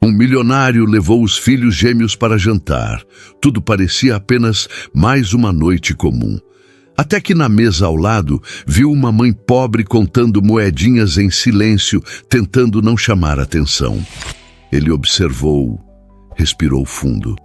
Um milionário levou os filhos gêmeos para jantar. Tudo parecia apenas mais uma noite comum. Até que na mesa ao lado, viu uma mãe pobre contando moedinhas em silêncio, tentando não chamar atenção. Ele observou, respirou fundo.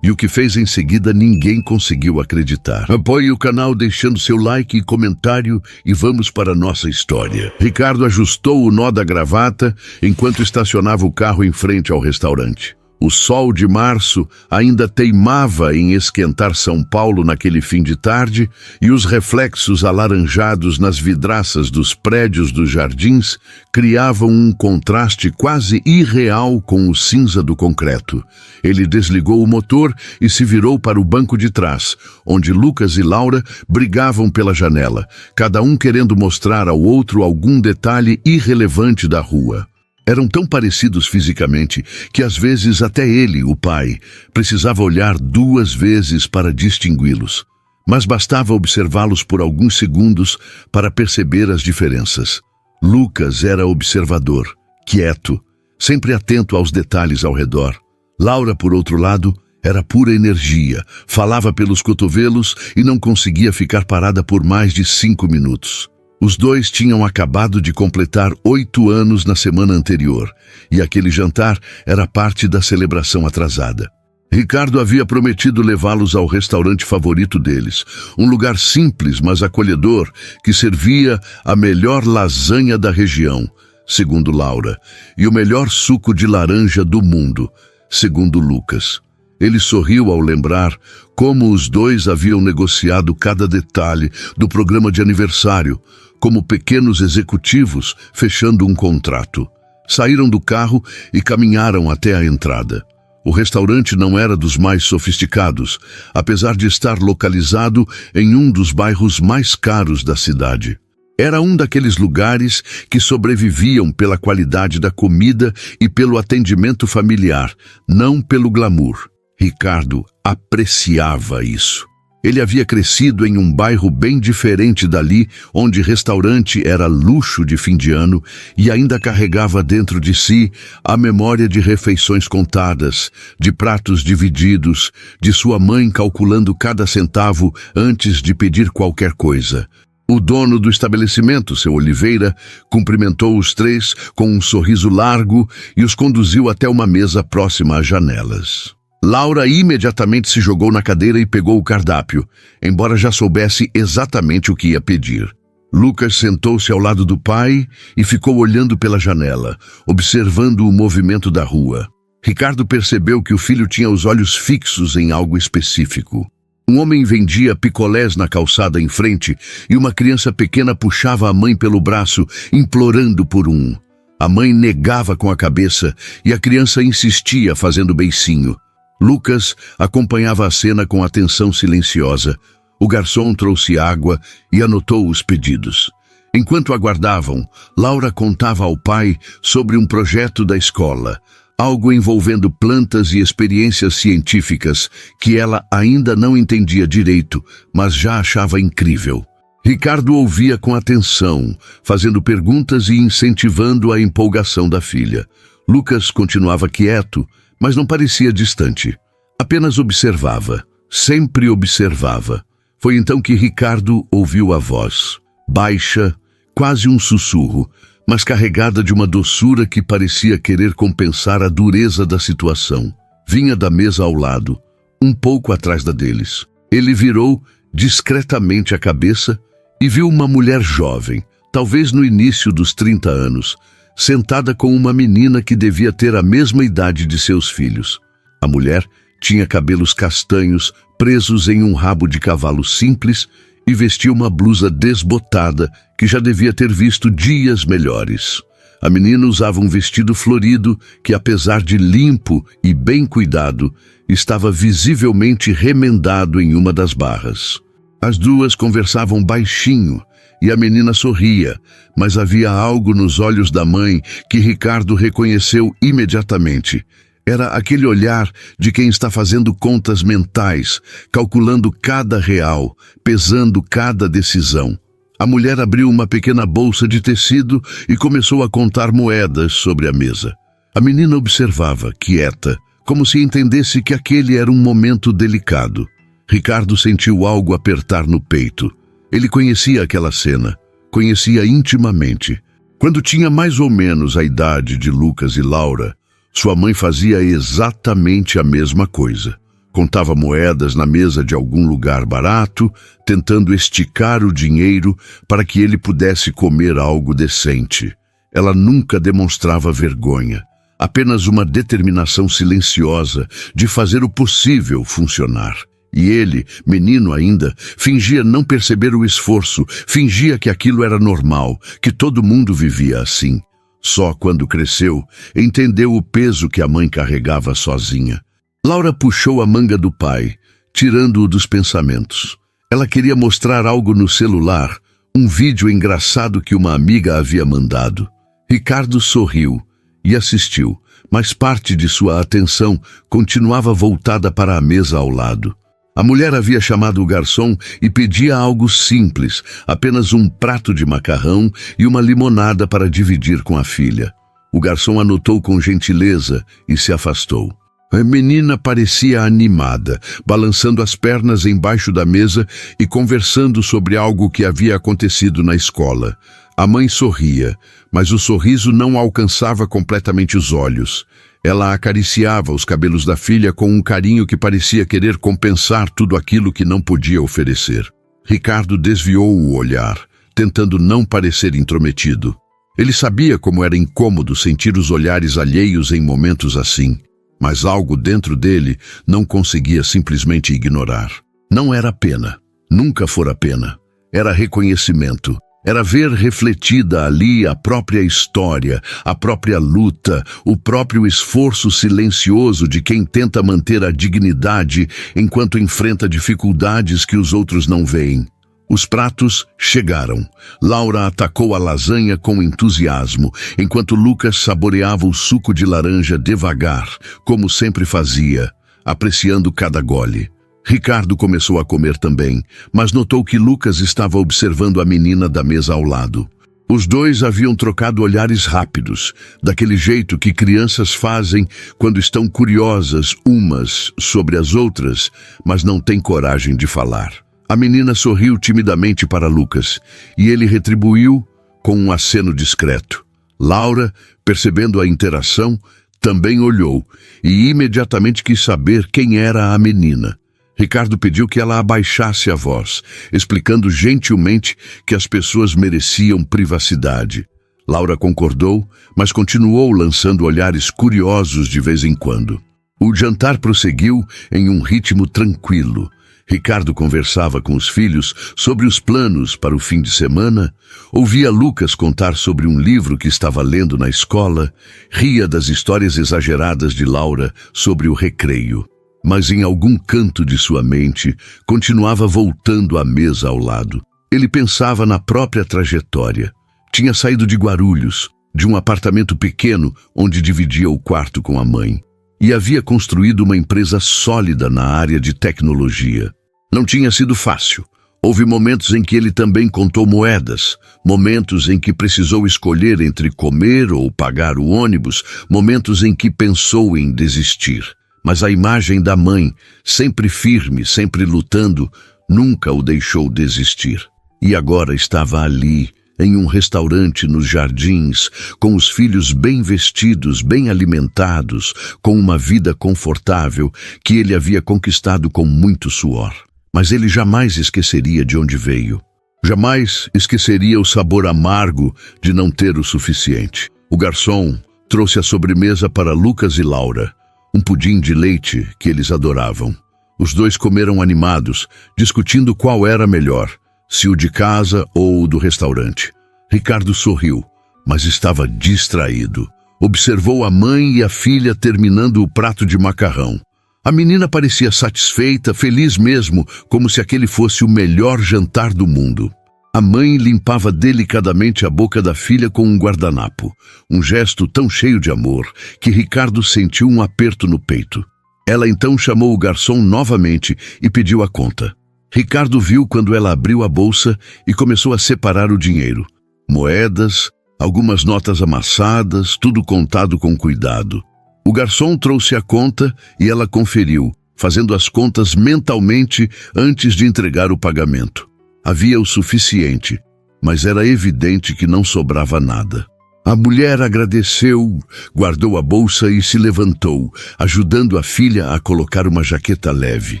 E o que fez em seguida ninguém conseguiu acreditar. Apoie o canal deixando seu like e comentário e vamos para a nossa história. Ricardo ajustou o nó da gravata enquanto estacionava o carro em frente ao restaurante. O sol de março ainda teimava em esquentar São Paulo naquele fim de tarde e os reflexos alaranjados nas vidraças dos prédios dos jardins criavam um contraste quase irreal com o cinza do concreto. Ele desligou o motor e se virou para o banco de trás, onde Lucas e Laura brigavam pela janela, cada um querendo mostrar ao outro algum detalhe irrelevante da rua. Eram tão parecidos fisicamente que às vezes até ele, o pai, precisava olhar 2 vezes para distingui-los. Mas bastava observá-los por alguns segundos para perceber as diferenças. Lucas era observador, quieto, sempre atento aos detalhes ao redor. Laura, por outro lado, era pura energia, falava pelos cotovelos e não conseguia ficar parada por mais de 5 minutos. Os dois tinham acabado de completar 8 anos na semana anterior, e aquele jantar era parte da celebração atrasada. Ricardo havia prometido levá-los ao restaurante favorito deles, um lugar simples, mas acolhedor, que servia a melhor lasanha da região, segundo Laura, e o melhor suco de laranja do mundo, segundo Lucas. Ele sorriu ao lembrar como os dois haviam negociado cada detalhe do programa de aniversário, como pequenos executivos fechando um contrato. Saíram do carro e caminharam até a entrada. O restaurante não era dos mais sofisticados, apesar de estar localizado em um dos bairros mais caros da cidade. Era um daqueles lugares que sobreviviam pela qualidade da comida e pelo atendimento familiar, não pelo glamour. Ricardo apreciava isso. Ele havia crescido em um bairro bem diferente dali, onde restaurante era luxo de fim de ano e ainda carregava dentro de si a memória de refeições contadas, de pratos divididos, de sua mãe calculando cada centavo antes de pedir qualquer coisa. O dono do estabelecimento, seu Oliveira, cumprimentou os 3 com um sorriso largo e os conduziu até uma mesa próxima às janelas. Laura imediatamente se jogou na cadeira e pegou o cardápio, embora já soubesse exatamente o que ia pedir. Lucas sentou-se ao lado do pai e ficou olhando pela janela, observando o movimento da rua. Ricardo percebeu que o filho tinha os olhos fixos em algo específico. Um homem vendia picolés na calçada em frente e uma criança pequena puxava a mãe pelo braço, implorando por um. A mãe negava com a cabeça e a criança insistia fazendo beicinho. Lucas acompanhava a cena com atenção silenciosa. O garçom trouxe água e anotou os pedidos. Enquanto aguardavam, Laura contava ao pai sobre um projeto da escola, algo envolvendo plantas e experiências científicas que ela ainda não entendia direito, mas já achava incrível. Ricardo ouvia com atenção, fazendo perguntas e incentivando a empolgação da filha. Lucas continuava quieto, mas não parecia distante. Apenas observava, sempre observava. Foi então que Ricardo ouviu a voz, baixa, quase um sussurro, mas carregada de uma doçura que parecia querer compensar a dureza da situação. Vinha da mesa ao lado, um pouco atrás da deles. Ele virou discretamente a cabeça e viu uma mulher jovem, talvez no início dos 30 anos, sentada com uma menina que devia ter a mesma idade de seus filhos. A mulher tinha cabelos castanhos presos em um rabo de cavalo simples e vestia uma blusa desbotada que já devia ter visto dias melhores. A menina usava um vestido florido que, apesar de limpo e bem cuidado, estava visivelmente remendado em uma das barras. As duas conversavam baixinho e a menina sorria, mas havia algo nos olhos da mãe que Ricardo reconheceu imediatamente. Era aquele olhar de quem está fazendo contas mentais, calculando cada real, pesando cada decisão. A mulher abriu uma pequena bolsa de tecido e começou a contar moedas sobre a mesa. A menina observava, quieta, como se entendesse que aquele era um momento delicado. Ricardo sentiu algo apertar no peito. Ele conhecia aquela cena, conhecia intimamente. Quando tinha mais ou menos a idade de Lucas e Laura, sua mãe fazia exatamente a mesma coisa. Contava moedas na mesa de algum lugar barato, tentando esticar o dinheiro para que ele pudesse comer algo decente. Ela nunca demonstrava vergonha, apenas uma determinação silenciosa de fazer o possível funcionar. E ele, menino ainda, fingia não perceber o esforço, fingia que aquilo era normal, que todo mundo vivia assim. Só quando cresceu, entendeu o peso que a mãe carregava sozinha. Laura puxou a manga do pai, tirando-o dos pensamentos. Ela queria mostrar algo no celular, um vídeo engraçado que uma amiga havia mandado. Ricardo sorriu e assistiu, mas parte de sua atenção continuava voltada para a mesa ao lado. A mulher havia chamado o garçom e pedia algo simples, apenas um prato de macarrão e uma limonada para dividir com a filha. O garçom anotou com gentileza e se afastou. A menina parecia animada, balançando as pernas embaixo da mesa e conversando sobre algo que havia acontecido na escola. A mãe sorria, mas o sorriso não alcançava completamente os olhos. Ela acariciava os cabelos da filha com um carinho que parecia querer compensar tudo aquilo que não podia oferecer. Ricardo desviou o olhar, tentando não parecer intrometido. Ele sabia como era incômodo sentir os olhares alheios em momentos assim, mas algo dentro dele não conseguia simplesmente ignorar. Não era pena, nunca fora pena. Era reconhecimento. Era ver refletida ali a própria história, a própria luta, o próprio esforço silencioso de quem tenta manter a dignidade enquanto enfrenta dificuldades que os outros não veem. Os pratos chegaram. Laura atacou a lasanha com entusiasmo, enquanto Lucas saboreava o suco de laranja devagar, como sempre fazia, apreciando cada gole. Ricardo começou a comer também, mas notou que Lucas estava observando a menina da mesa ao lado. Os dois haviam trocado olhares rápidos, daquele jeito que crianças fazem quando estão curiosas umas sobre as outras, mas não têm coragem de falar. A menina sorriu timidamente para Lucas, e ele retribuiu com um aceno discreto. Laura, percebendo a interação, também olhou, e imediatamente quis saber quem era a menina. Ricardo pediu que ela abaixasse a voz, explicando gentilmente que as pessoas mereciam privacidade. Laura concordou, mas continuou lançando olhares curiosos de vez em quando. O jantar prosseguiu em um ritmo tranquilo. Ricardo conversava com os filhos sobre os planos para o fim de semana, ouvia Lucas contar sobre um livro que estava lendo na escola, ria das histórias exageradas de Laura sobre o recreio. Mas em algum canto de sua mente, continuava voltando à mesa ao lado. Ele pensava na própria trajetória. Tinha saído de Guarulhos, de um apartamento pequeno onde dividia o quarto com a mãe, e havia construído uma empresa sólida na área de tecnologia. Não tinha sido fácil. Houve momentos em que ele também contou moedas, momentos em que precisou escolher entre comer ou pagar o ônibus, momentos em que pensou em desistir. Mas a imagem da mãe, sempre firme, sempre lutando, nunca o deixou desistir. E agora estava ali, em um restaurante nos Jardins, com os filhos bem vestidos, bem alimentados, com uma vida confortável que ele havia conquistado com muito suor. Mas ele jamais esqueceria de onde veio. Jamais esqueceria o sabor amargo de não ter o suficiente. O garçom trouxe a sobremesa para Lucas e Laura. Um pudim de leite que eles adoravam. Os dois comeram animados, discutindo qual era melhor, se o de casa ou o do restaurante. Ricardo sorriu, mas estava distraído. Observou a mãe e a filha terminando o prato de macarrão. A menina parecia satisfeita, feliz mesmo, como se aquele fosse o melhor jantar do mundo. A mãe limpava delicadamente a boca da filha com um guardanapo, um gesto tão cheio de amor que Ricardo sentiu um aperto no peito. Ela então chamou o garçom novamente e pediu a conta. Ricardo viu quando ela abriu a bolsa e começou a separar o dinheiro. Moedas, Algumas notas amassadas, tudo contado com cuidado. O garçom trouxe a conta e ela conferiu, fazendo as contas mentalmente antes de entregar o pagamento. Havia o suficiente, mas era evidente que não sobrava nada. A mulher agradeceu, guardou a bolsa e se levantou, ajudando a filha a colocar uma jaqueta leve.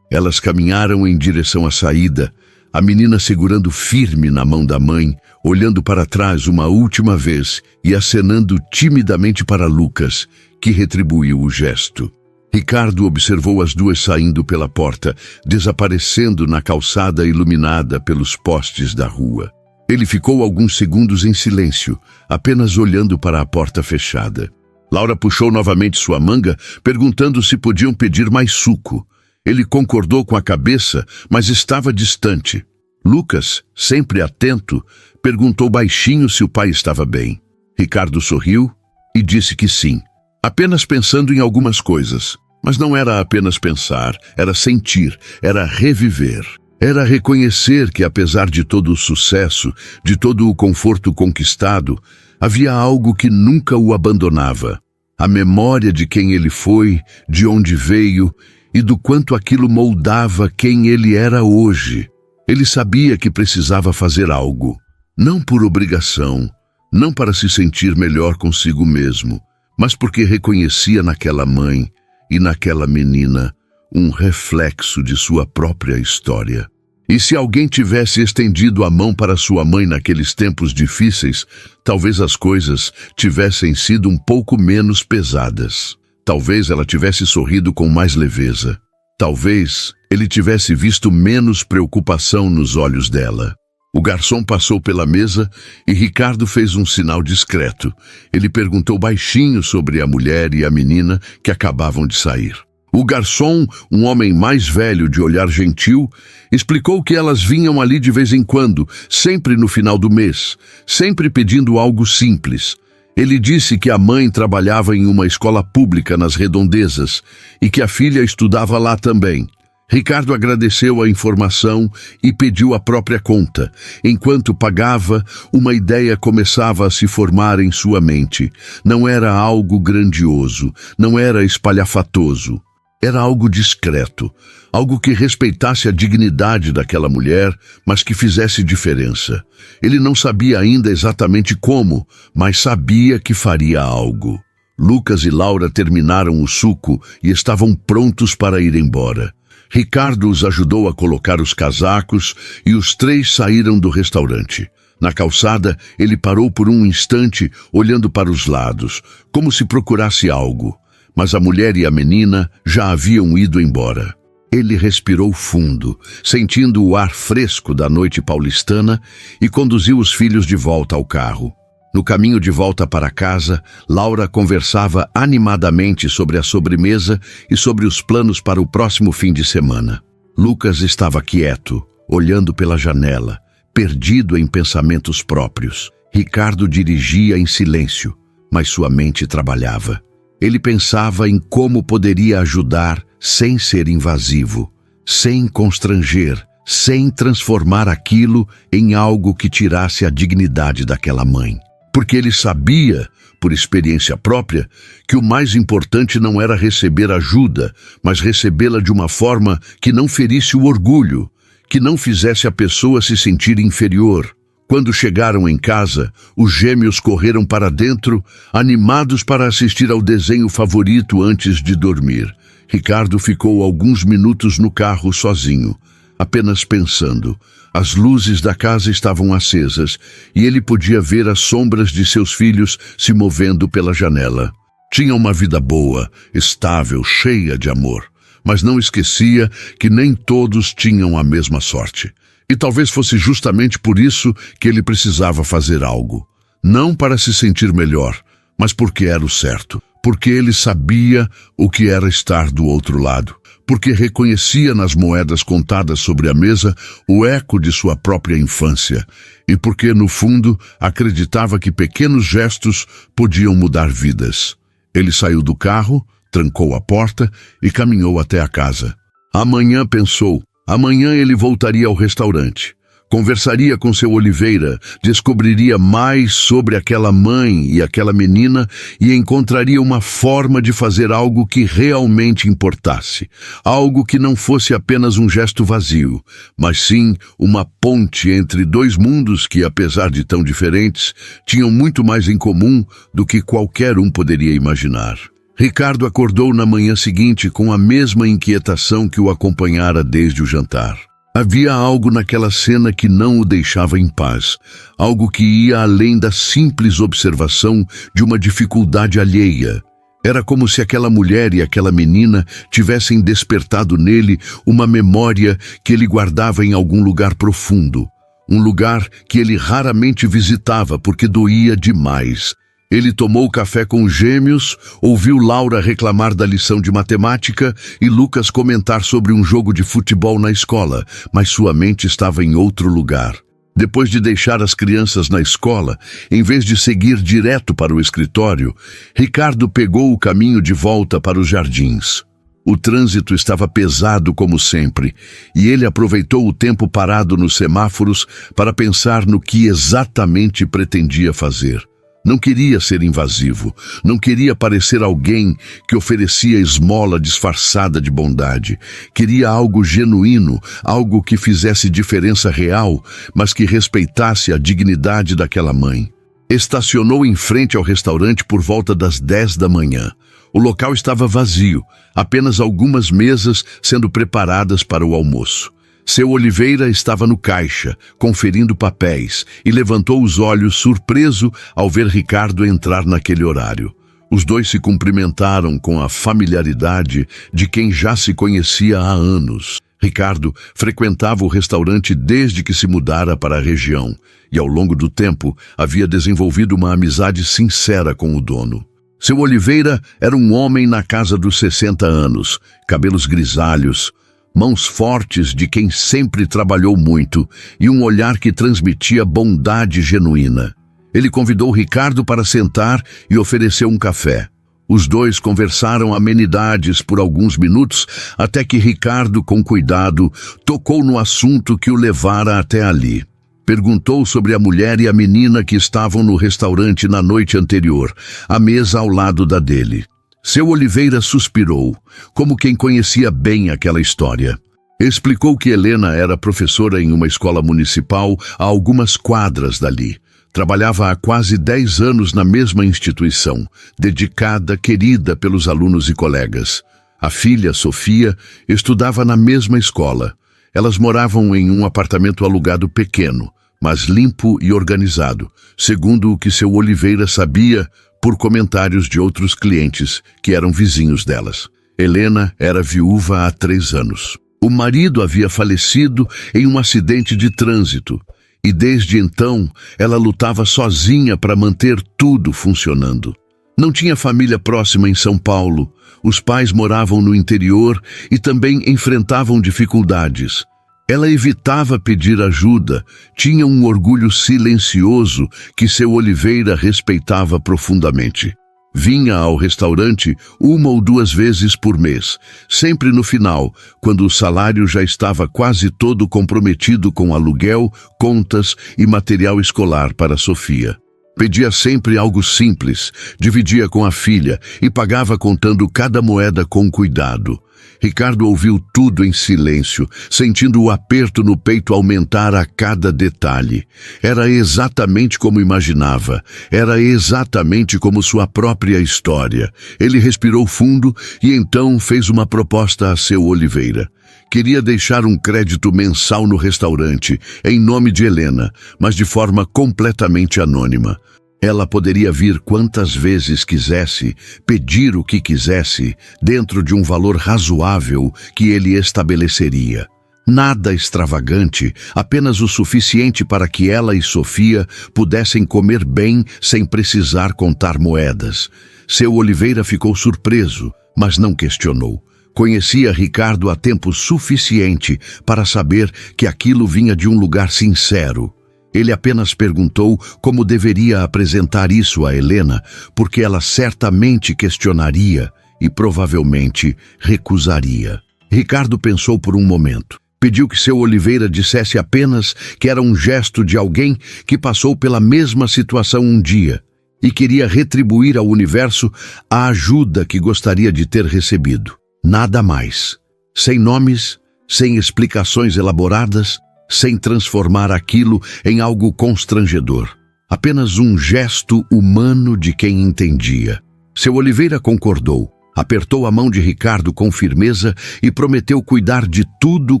Elas caminharam em direção à saída, a menina segurando firme na mão da mãe, olhando para trás uma última vez e acenando timidamente para Lucas, que retribuiu o gesto. Ricardo observou as duas saindo pela porta, desaparecendo na calçada iluminada pelos postes da rua. Ele ficou alguns segundos em silêncio, apenas olhando para a porta fechada. Laura puxou novamente sua manga, perguntando se podiam pedir mais suco. Ele concordou com a cabeça, mas estava distante. Lucas, sempre atento, perguntou baixinho se o pai estava bem. Ricardo sorriu e disse que sim, apenas pensando em algumas coisas. Mas não era apenas pensar, era sentir, era reviver. Era reconhecer que, apesar de todo o sucesso, de todo o conforto conquistado, havia algo que nunca o abandonava. A memória de quem ele foi, de onde veio e do quanto aquilo moldava quem ele era hoje. Ele sabia que precisava fazer algo, não por obrigação, não para se sentir melhor consigo mesmo, mas porque reconhecia naquela mãe e naquela menina um reflexo de sua própria história. E se alguém tivesse estendido a mão para sua mãe naqueles tempos difíceis, talvez as coisas tivessem sido um pouco menos pesadas. Talvez ela tivesse sorrido com mais leveza. Talvez ele tivesse visto menos preocupação nos olhos dela. O garçom passou pela mesa e Ricardo fez um sinal discreto. Ele perguntou baixinho sobre a mulher e a menina que acabavam de sair. O garçom, um homem mais velho de olhar gentil, explicou que elas vinham ali de vez em quando, sempre no final do mês, sempre pedindo algo simples. Ele disse que a mãe trabalhava em uma escola pública nas redondezas e que a filha estudava lá também. Ricardo agradeceu a informação e pediu a própria conta. Enquanto pagava, uma ideia começava a se formar em sua mente. Não era algo grandioso, não era espalhafatoso. Era algo discreto, algo que respeitasse a dignidade daquela mulher, mas que fizesse diferença. Ele não sabia ainda exatamente como, mas sabia que faria algo. Lucas e Laura terminaram o suco e estavam prontos para ir embora. Ricardo os ajudou a colocar os casacos e os três saíram do restaurante. Na calçada, ele parou por um instante, olhando para os lados, como se procurasse algo. Mas a mulher e a menina já haviam ido embora. Ele respirou fundo, sentindo o ar fresco da noite paulistana, e conduziu os filhos de volta ao carro. No caminho de volta para casa, Laura conversava animadamente sobre a sobremesa e sobre os planos para o próximo fim de semana. Lucas estava quieto, olhando pela janela, perdido em pensamentos próprios. Ricardo dirigia em silêncio, mas sua mente trabalhava. Ele pensava em como poderia ajudar sem ser invasivo, sem constranger, sem transformar aquilo em algo que tirasse a dignidade daquela mãe. Porque ele sabia, por experiência própria, que o mais importante não era receber ajuda, mas recebê-la de uma forma que não ferisse o orgulho, que não fizesse a pessoa se sentir inferior. Quando chegaram em casa, os gêmeos correram para dentro, animados para assistir ao desenho favorito antes de dormir. Ricardo ficou alguns minutos no carro sozinho, apenas pensando. As luzes da casa estavam acesas e ele podia ver as sombras de seus filhos se movendo pela janela. Tinha uma vida boa, estável, cheia de amor, mas não esquecia que nem todos tinham a mesma sorte. E talvez fosse justamente por isso que ele precisava fazer algo. Não para se sentir melhor, mas porque era o certo. Porque ele sabia o que era estar do outro lado. Porque reconhecia nas moedas contadas sobre a mesa o eco de sua própria infância. E porque, no fundo, acreditava que pequenos gestos podiam mudar vidas. Ele saiu do carro, trancou a porta e caminhou até a casa. Amanhã, pensou, amanhã ele voltaria ao restaurante. Conversaria com seu Oliveira, descobriria mais sobre aquela mãe e aquela menina e encontraria uma forma de fazer algo que realmente importasse. Algo que não fosse apenas um gesto vazio, mas sim uma ponte entre dois mundos que, apesar de tão diferentes, tinham muito mais em comum do que qualquer um poderia imaginar. Ricardo acordou na manhã seguinte com a mesma inquietação que o acompanhara desde o jantar. Havia algo naquela cena que não o deixava em paz, algo que ia além da simples observação de uma dificuldade alheia. Era como se aquela mulher e aquela menina tivessem despertado nele uma memória que ele guardava em algum lugar profundo, um lugar que ele raramente visitava porque doía demais. Ele tomou café com os gêmeos, ouviu Laura reclamar da lição de matemática e Lucas comentar sobre um jogo de futebol na escola, mas sua mente estava em outro lugar. Depois de deixar as crianças na escola, em vez de seguir direto para o escritório, Ricardo pegou o caminho de volta para os jardins. O trânsito estava pesado como sempre, e ele aproveitou o tempo parado nos semáforos para pensar no que exatamente pretendia fazer. Não queria ser invasivo, não queria parecer alguém que oferecia esmola disfarçada de bondade. Queria algo genuíno, algo que fizesse diferença real, mas que respeitasse a dignidade daquela mãe. Estacionou em frente ao restaurante por volta das 10 da manhã. O local estava vazio, apenas algumas mesas sendo preparadas para o almoço. Seu Oliveira estava no caixa, conferindo papéis, e levantou os olhos surpreso ao ver Ricardo entrar naquele horário. Os dois se cumprimentaram com a familiaridade de quem já se conhecia há anos. Ricardo frequentava o restaurante desde que se mudara para a região, e ao longo do tempo havia desenvolvido uma amizade sincera com o dono. Seu Oliveira era um homem na casa dos 60 anos, cabelos grisalhos, mãos fortes de quem sempre trabalhou muito e um olhar que transmitia bondade genuína. Ele convidou Ricardo para sentar e ofereceu um café. Os dois conversaram amenidades por alguns minutos até que Ricardo, com cuidado, tocou no assunto que o levara até ali. Perguntou sobre a mulher e a menina que estavam no restaurante na noite anterior, à mesa ao lado da dele. Seu Oliveira suspirou, como quem conhecia bem aquela história. Explicou que Helena era professora em uma escola municipal a algumas quadras dali. Trabalhava há quase 10 anos na mesma instituição, dedicada, querida pelos alunos e colegas. A filha, Sofia, estudava na mesma escola. Elas moravam em um apartamento alugado pequeno, mas limpo e organizado, segundo o que seu Oliveira sabia por comentários de outros clientes que eram vizinhos delas. Helena era viúva há 3 anos. O marido havia falecido em um acidente de trânsito e desde então ela lutava sozinha para manter tudo funcionando. Não tinha família próxima em São Paulo, os pais moravam no interior e também enfrentavam dificuldades. Ela evitava pedir ajuda, tinha um orgulho silencioso que seu Oliveira respeitava profundamente. Vinha ao restaurante 1 ou 2 vezes por mês, sempre no final, quando o salário já estava quase todo comprometido com aluguel, contas e material escolar para Sofia. Pedia sempre algo simples, dividia com a filha e pagava contando cada moeda com cuidado. Ricardo ouviu tudo em silêncio, sentindo o aperto no peito aumentar a cada detalhe. Era exatamente como imaginava, era exatamente como sua própria história. Ele respirou fundo e então fez uma proposta a seu Oliveira. Queria deixar um crédito mensal no restaurante, em nome de Helena, mas de forma completamente anônima. Ela poderia vir quantas vezes quisesse, pedir o que quisesse, dentro de um valor razoável que ele estabeleceria. Nada extravagante, apenas o suficiente para que ela e Sofia pudessem comer bem sem precisar contar moedas. Seu Oliveira ficou surpreso, mas não questionou. Conhecia Ricardo há tempo suficiente para saber que aquilo vinha de um lugar sincero. Ele apenas perguntou como deveria apresentar isso a Helena, porque ela certamente questionaria e provavelmente recusaria. Ricardo pensou por um momento. Pediu que seu Oliveira dissesse apenas que era um gesto de alguém que passou pela mesma situação um dia e queria retribuir ao universo a ajuda que gostaria de ter recebido. Nada mais. Sem nomes, sem explicações elaboradas, sem transformar aquilo em algo constrangedor. Apenas um gesto humano de quem entendia. Seu Oliveira concordou, apertou a mão de Ricardo com firmeza e prometeu cuidar de tudo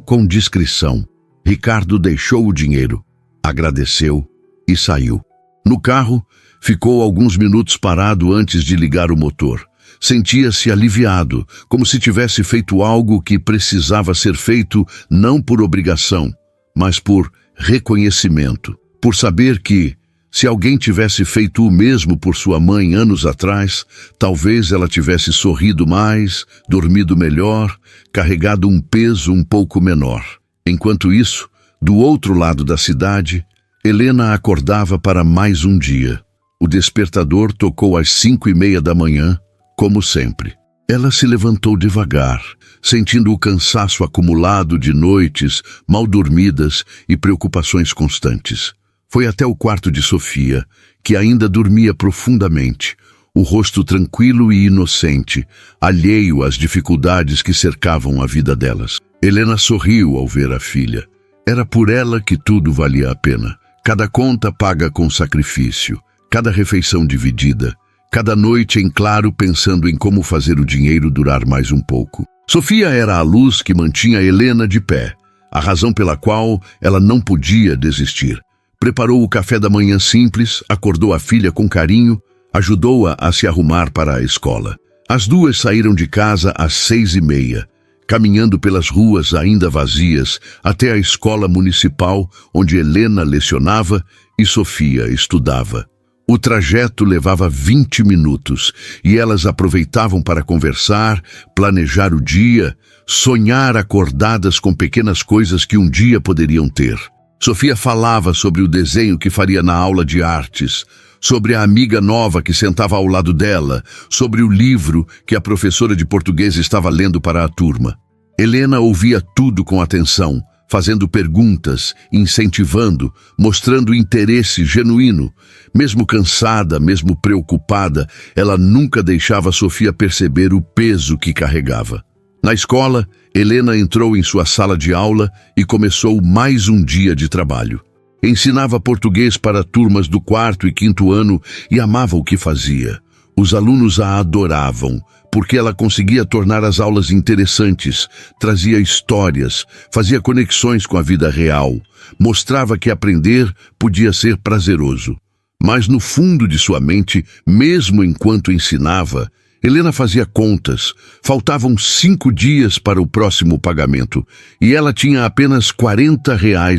com discrição. Ricardo deixou o dinheiro, agradeceu e saiu. No carro, ficou alguns minutos parado antes de ligar o motor. Sentia-se aliviado, como se tivesse feito algo que precisava ser feito não por obrigação, mas por reconhecimento, por saber que, se alguém tivesse feito o mesmo por sua mãe anos atrás, talvez ela tivesse sorrido mais, dormido melhor, carregado um peso um pouco menor. Enquanto isso, do outro lado da cidade, Helena acordava para mais um dia. O despertador tocou às 5:30 da manhã, como sempre. Ela se levantou devagar, sentindo o cansaço acumulado de noites mal dormidas e preocupações constantes. Foi até o quarto de Sofia, que ainda dormia profundamente, o rosto tranquilo e inocente, alheio às dificuldades que cercavam a vida delas. Helena sorriu ao ver a filha. Era por ela que tudo valia a pena. Cada conta paga com sacrifício, cada refeição dividida, cada noite em claro pensando em como fazer o dinheiro durar mais um pouco. Sofia era a luz que mantinha Helena de pé, a razão pela qual ela não podia desistir. Preparou o café da manhã simples, acordou a filha com carinho, ajudou-a a se arrumar para a escola. As duas saíram de casa às 6:30, caminhando pelas ruas ainda vazias até a escola municipal, onde Helena lecionava e Sofia estudava. O trajeto levava 20 minutos e elas aproveitavam para conversar, planejar o dia, sonhar acordadas com pequenas coisas que um dia poderiam ter. Sofia falava sobre o desenho que faria na aula de artes, sobre a amiga nova que sentava ao lado dela, sobre o livro que a professora de português estava lendo para a turma. Helena ouvia tudo com atenção, fazendo perguntas, incentivando, mostrando interesse genuíno. Mesmo cansada, mesmo preocupada, ela nunca deixava Sofia perceber o peso que carregava. Na escola, Helena entrou em sua sala de aula e começou mais um dia de trabalho. Ensinava português para turmas do 4º e 5º ano e amava o que fazia. Os alunos a adoravam, porque ela conseguia tornar as aulas interessantes, trazia histórias, fazia conexões com a vida real, mostrava que aprender podia ser prazeroso. Mas no fundo de sua mente, mesmo enquanto ensinava, Helena fazia contas. Faltavam 5 dias para o próximo pagamento e ela tinha apenas R$ 40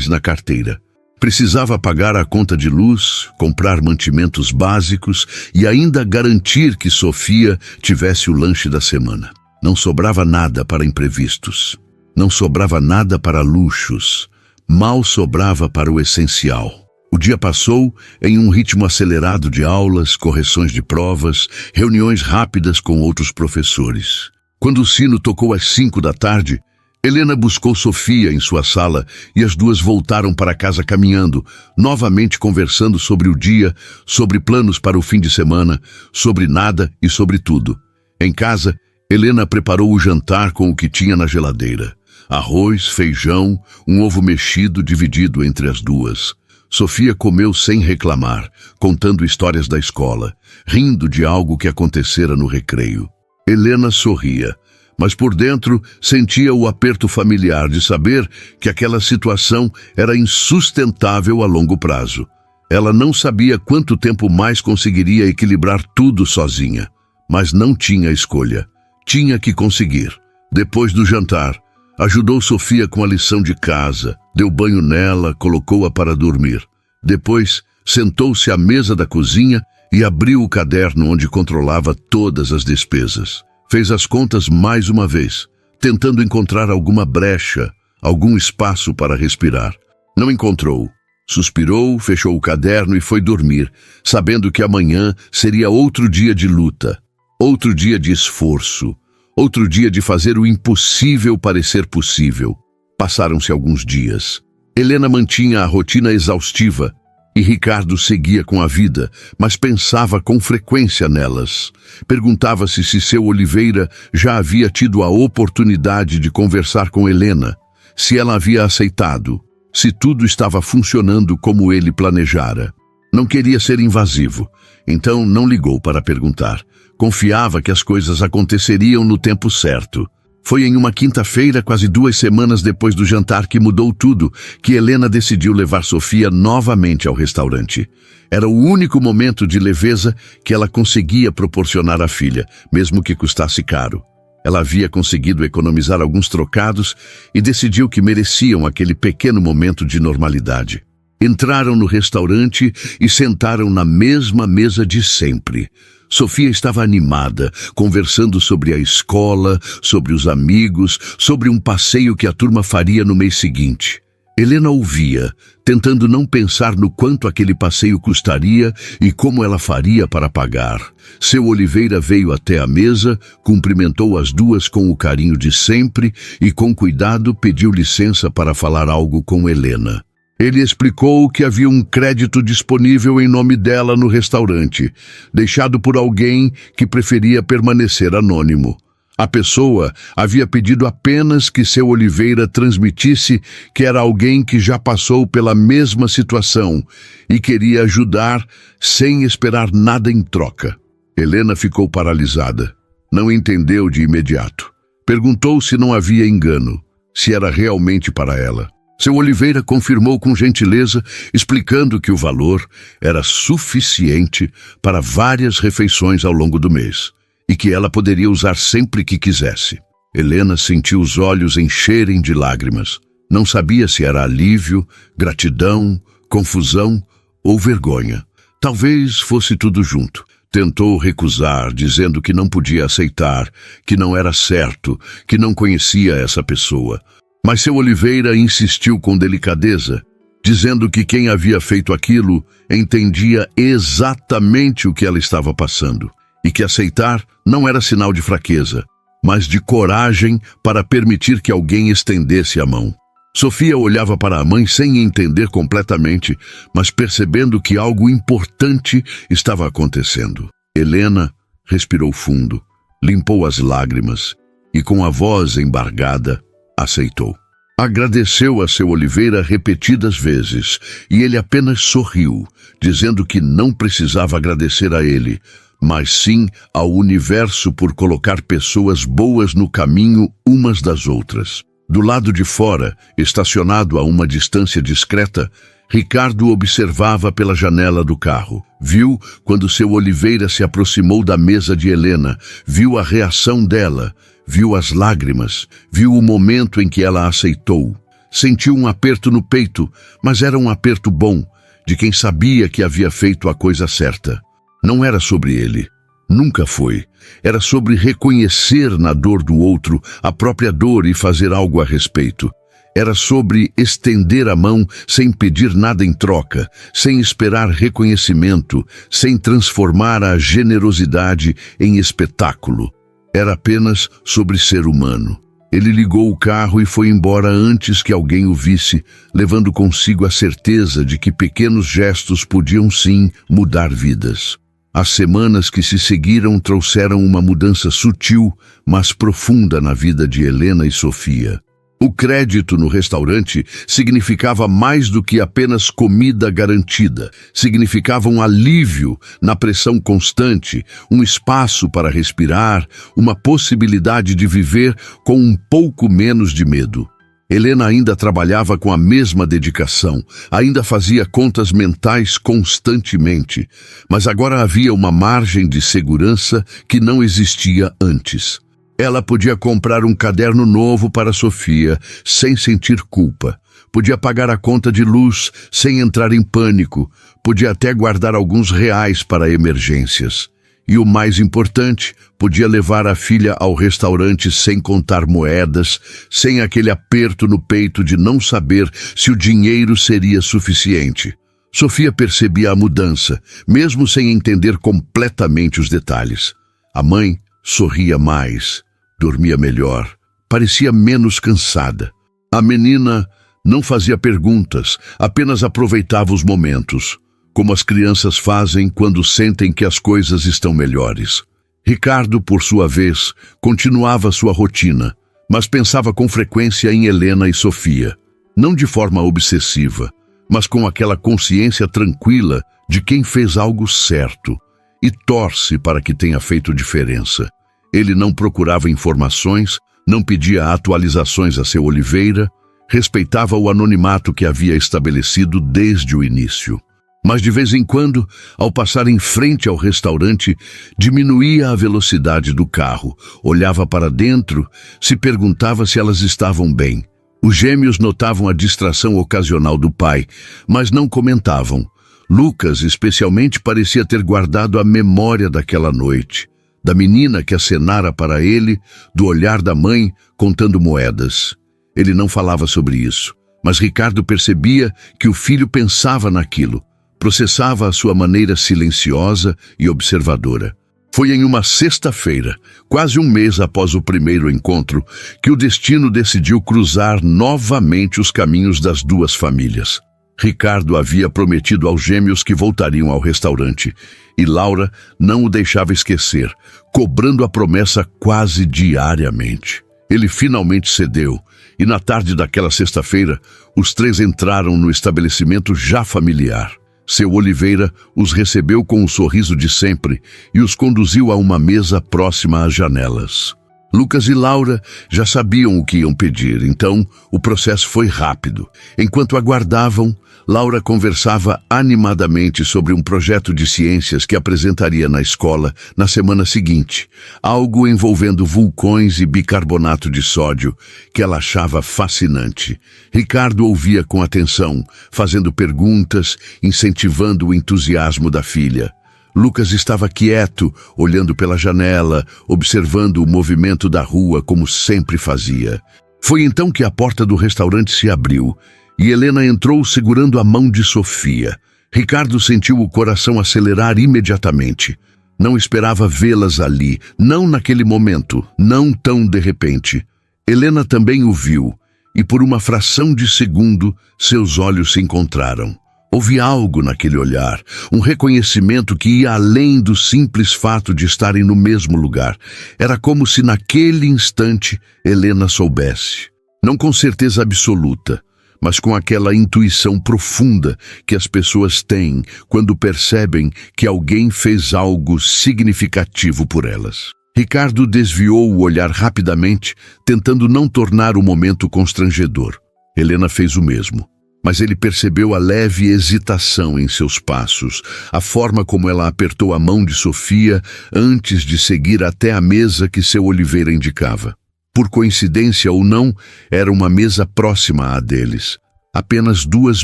na carteira. Precisava pagar a conta de luz, comprar mantimentos básicos e ainda garantir que Sofia tivesse o lanche da semana. Não sobrava nada para imprevistos. Não sobrava nada para luxos. Mal sobrava para o essencial. O dia passou em um ritmo acelerado de aulas, correções de provas, reuniões rápidas com outros professores. Quando o sino tocou às 5 da tarde, Helena buscou Sofia em sua sala e as duas voltaram para casa caminhando, novamente conversando sobre o dia, sobre planos para o fim de semana, sobre nada e sobre tudo. Em casa, Helena preparou o jantar com o que tinha na geladeira. Arroz, feijão, um ovo mexido dividido entre as duas. Sofia comeu sem reclamar, contando histórias da escola, rindo de algo que acontecera no recreio. Helena sorria, mas por dentro sentia o aperto familiar de saber que aquela situação era insustentável a longo prazo. Ela não sabia quanto tempo mais conseguiria equilibrar tudo sozinha, mas não tinha escolha. Tinha que conseguir. Depois do jantar, ajudou Sofia com a lição de casa, deu banho nela, colocou-a para dormir. Depois, sentou-se à mesa da cozinha e abriu o caderno onde controlava todas as despesas. Fez as contas mais uma vez, tentando encontrar alguma brecha, algum espaço para respirar. Não encontrou. Suspirou, fechou o caderno e foi dormir, sabendo que amanhã seria outro dia de luta, outro dia de esforço, outro dia de fazer o impossível parecer possível. Passaram-se alguns dias. Helena mantinha a rotina exaustiva e Ricardo seguia com a vida, mas pensava com frequência nelas. Perguntava-se se seu Oliveira já havia tido a oportunidade de conversar com Helena, se ela havia aceitado, se tudo estava funcionando como ele planejara. Não queria ser invasivo, então não ligou para perguntar. Confiava que as coisas aconteceriam no tempo certo. Foi em uma quinta-feira, quase 2 semanas depois do jantar que mudou tudo, que Helena decidiu levar Sofia novamente ao restaurante. Era o único momento de leveza que ela conseguia proporcionar à filha, mesmo que custasse caro. Ela havia conseguido economizar alguns trocados e decidiu que mereciam aquele pequeno momento de normalidade. Entraram no restaurante e sentaram na mesma mesa de sempre. Sofia estava animada, conversando sobre a escola, sobre os amigos, sobre um passeio que a turma faria no mês seguinte. Helena ouvia, tentando não pensar no quanto aquele passeio custaria e como ela faria para pagar. Seu Oliveira veio até a mesa, cumprimentou as duas com o carinho de sempre e, com cuidado, pediu licença para falar algo com Helena. Ele explicou que havia um crédito disponível em nome dela no restaurante, deixado por alguém que preferia permanecer anônimo. A pessoa havia pedido apenas que seu Oliveira transmitisse que era alguém que já passou pela mesma situação e queria ajudar sem esperar nada em troca. Helena ficou paralisada. Não entendeu de imediato. Perguntou se não havia engano, se era realmente para ela. Seu Oliveira confirmou com gentileza, explicando que o valor era suficiente para várias refeições ao longo do mês e que ela poderia usar sempre que quisesse. Helena sentiu os olhos encherem de lágrimas. Não sabia se era alívio, gratidão, confusão ou vergonha. Talvez fosse tudo junto. Tentou recusar, dizendo que não podia aceitar, que não era certo, que não conhecia essa pessoa. Mas seu Oliveira insistiu com delicadeza, dizendo que quem havia feito aquilo entendia exatamente o que ela estava passando e que aceitar não era sinal de fraqueza, mas de coragem para permitir que alguém estendesse a mão. Sofia olhava para a mãe sem entender completamente, mas percebendo que algo importante estava acontecendo. Helena respirou fundo, limpou as lágrimas e, com a voz embargada, aceitou. Agradeceu a seu Oliveira repetidas vezes e ele apenas sorriu, dizendo que não precisava agradecer a ele, mas sim ao universo por colocar pessoas boas no caminho umas das outras. Do lado de fora, estacionado a uma distância discreta, Ricardo observava pela janela do carro. Viu quando seu Oliveira se aproximou da mesa de Helena, viu a reação dela, viu as lágrimas, viu o momento em que ela aceitou. Sentiu um aperto no peito, mas era um aperto bom, de quem sabia que havia feito a coisa certa. Não era sobre ele. Nunca foi. Era sobre reconhecer na dor do outro a própria dor e fazer algo a respeito. Era sobre estender a mão sem pedir nada em troca, sem esperar reconhecimento, sem transformar a generosidade em espetáculo. Era apenas sobre ser humano. Ele ligou o carro e foi embora antes que alguém o visse, levando consigo a certeza de que pequenos gestos podiam sim mudar vidas. As semanas que se seguiram trouxeram uma mudança sutil, mas profunda na vida de Helena e Sofia. O crédito no restaurante significava mais do que apenas comida garantida. Significava um alívio na pressão constante, um espaço para respirar, uma possibilidade de viver com um pouco menos de medo. Helena ainda trabalhava com a mesma dedicação, ainda fazia contas mentais constantemente, mas agora havia uma margem de segurança que não existia antes. Ela podia comprar um caderno novo para Sofia, sem sentir culpa. Podia pagar a conta de luz sem entrar em pânico. Podia até guardar alguns reais para emergências. E o mais importante, podia levar a filha ao restaurante sem contar moedas, sem aquele aperto no peito de não saber se o dinheiro seria suficiente. Sofia percebia a mudança, mesmo sem entender completamente os detalhes. A mãe sorria mais. Dormia melhor, parecia menos cansada. A menina não fazia perguntas, apenas aproveitava os momentos, como as crianças fazem quando sentem que as coisas estão melhores. Ricardo, por sua vez, continuava sua rotina, mas pensava com frequência em Helena e Sofia, não de forma obsessiva, mas com aquela consciência tranquila de quem fez algo certo e torce para que tenha feito diferença. Ele não procurava informações, não pedia atualizações a seu Oliveira, respeitava o anonimato que havia estabelecido desde o início. Mas de vez em quando, ao passar em frente ao restaurante, diminuía a velocidade do carro, olhava para dentro, se perguntava se elas estavam bem. Os gêmeos notavam a distração ocasional do pai, mas não comentavam. Lucas, especialmente, parecia ter guardado a memória daquela noite, da menina que acenara para ele, do olhar da mãe contando moedas. Ele não falava sobre isso, mas Ricardo percebia que o filho pensava naquilo, processava à sua maneira silenciosa e observadora. Foi em uma sexta-feira, quase um mês após o primeiro encontro, que o destino decidiu cruzar novamente os caminhos das duas famílias. Ricardo havia prometido aos gêmeos que voltariam ao restaurante, e Laura não o deixava esquecer, cobrando a promessa quase diariamente. Ele finalmente cedeu, e na tarde daquela sexta-feira, os três entraram no estabelecimento já familiar. Seu Oliveira os recebeu com o sorriso de sempre e os conduziu a uma mesa próxima às janelas. Lucas e Laura já sabiam o que iam pedir, então o processo foi rápido. Enquanto aguardavam, Laura conversava animadamente sobre um projeto de ciências que apresentaria na escola na semana seguinte, algo envolvendo vulcões e bicarbonato de sódio, que ela achava fascinante. Ricardo ouvia com atenção, fazendo perguntas, incentivando o entusiasmo da filha. Lucas estava quieto, olhando pela janela, observando o movimento da rua como sempre fazia. Foi então que a porta do restaurante se abriu e Helena entrou segurando a mão de Sofia. Ricardo sentiu o coração acelerar imediatamente. Não esperava vê-las ali, não naquele momento, não tão de repente. Helena também o viu, e por uma fração de segundo, seus olhos se encontraram. Houve algo naquele olhar, um reconhecimento que ia além do simples fato de estarem no mesmo lugar. Era como se naquele instante Helena soubesse. Não com certeza absoluta, mas com aquela intuição profunda que as pessoas têm quando percebem que alguém fez algo significativo por elas. Ricardo desviou o olhar rapidamente, tentando não tornar o momento constrangedor. Helena fez o mesmo. Mas ele percebeu a leve hesitação em seus passos, a forma como ela apertou a mão de Sofia antes de seguir até a mesa que seu Oliveira indicava. Por coincidência ou não, era uma mesa próxima à deles, apenas 2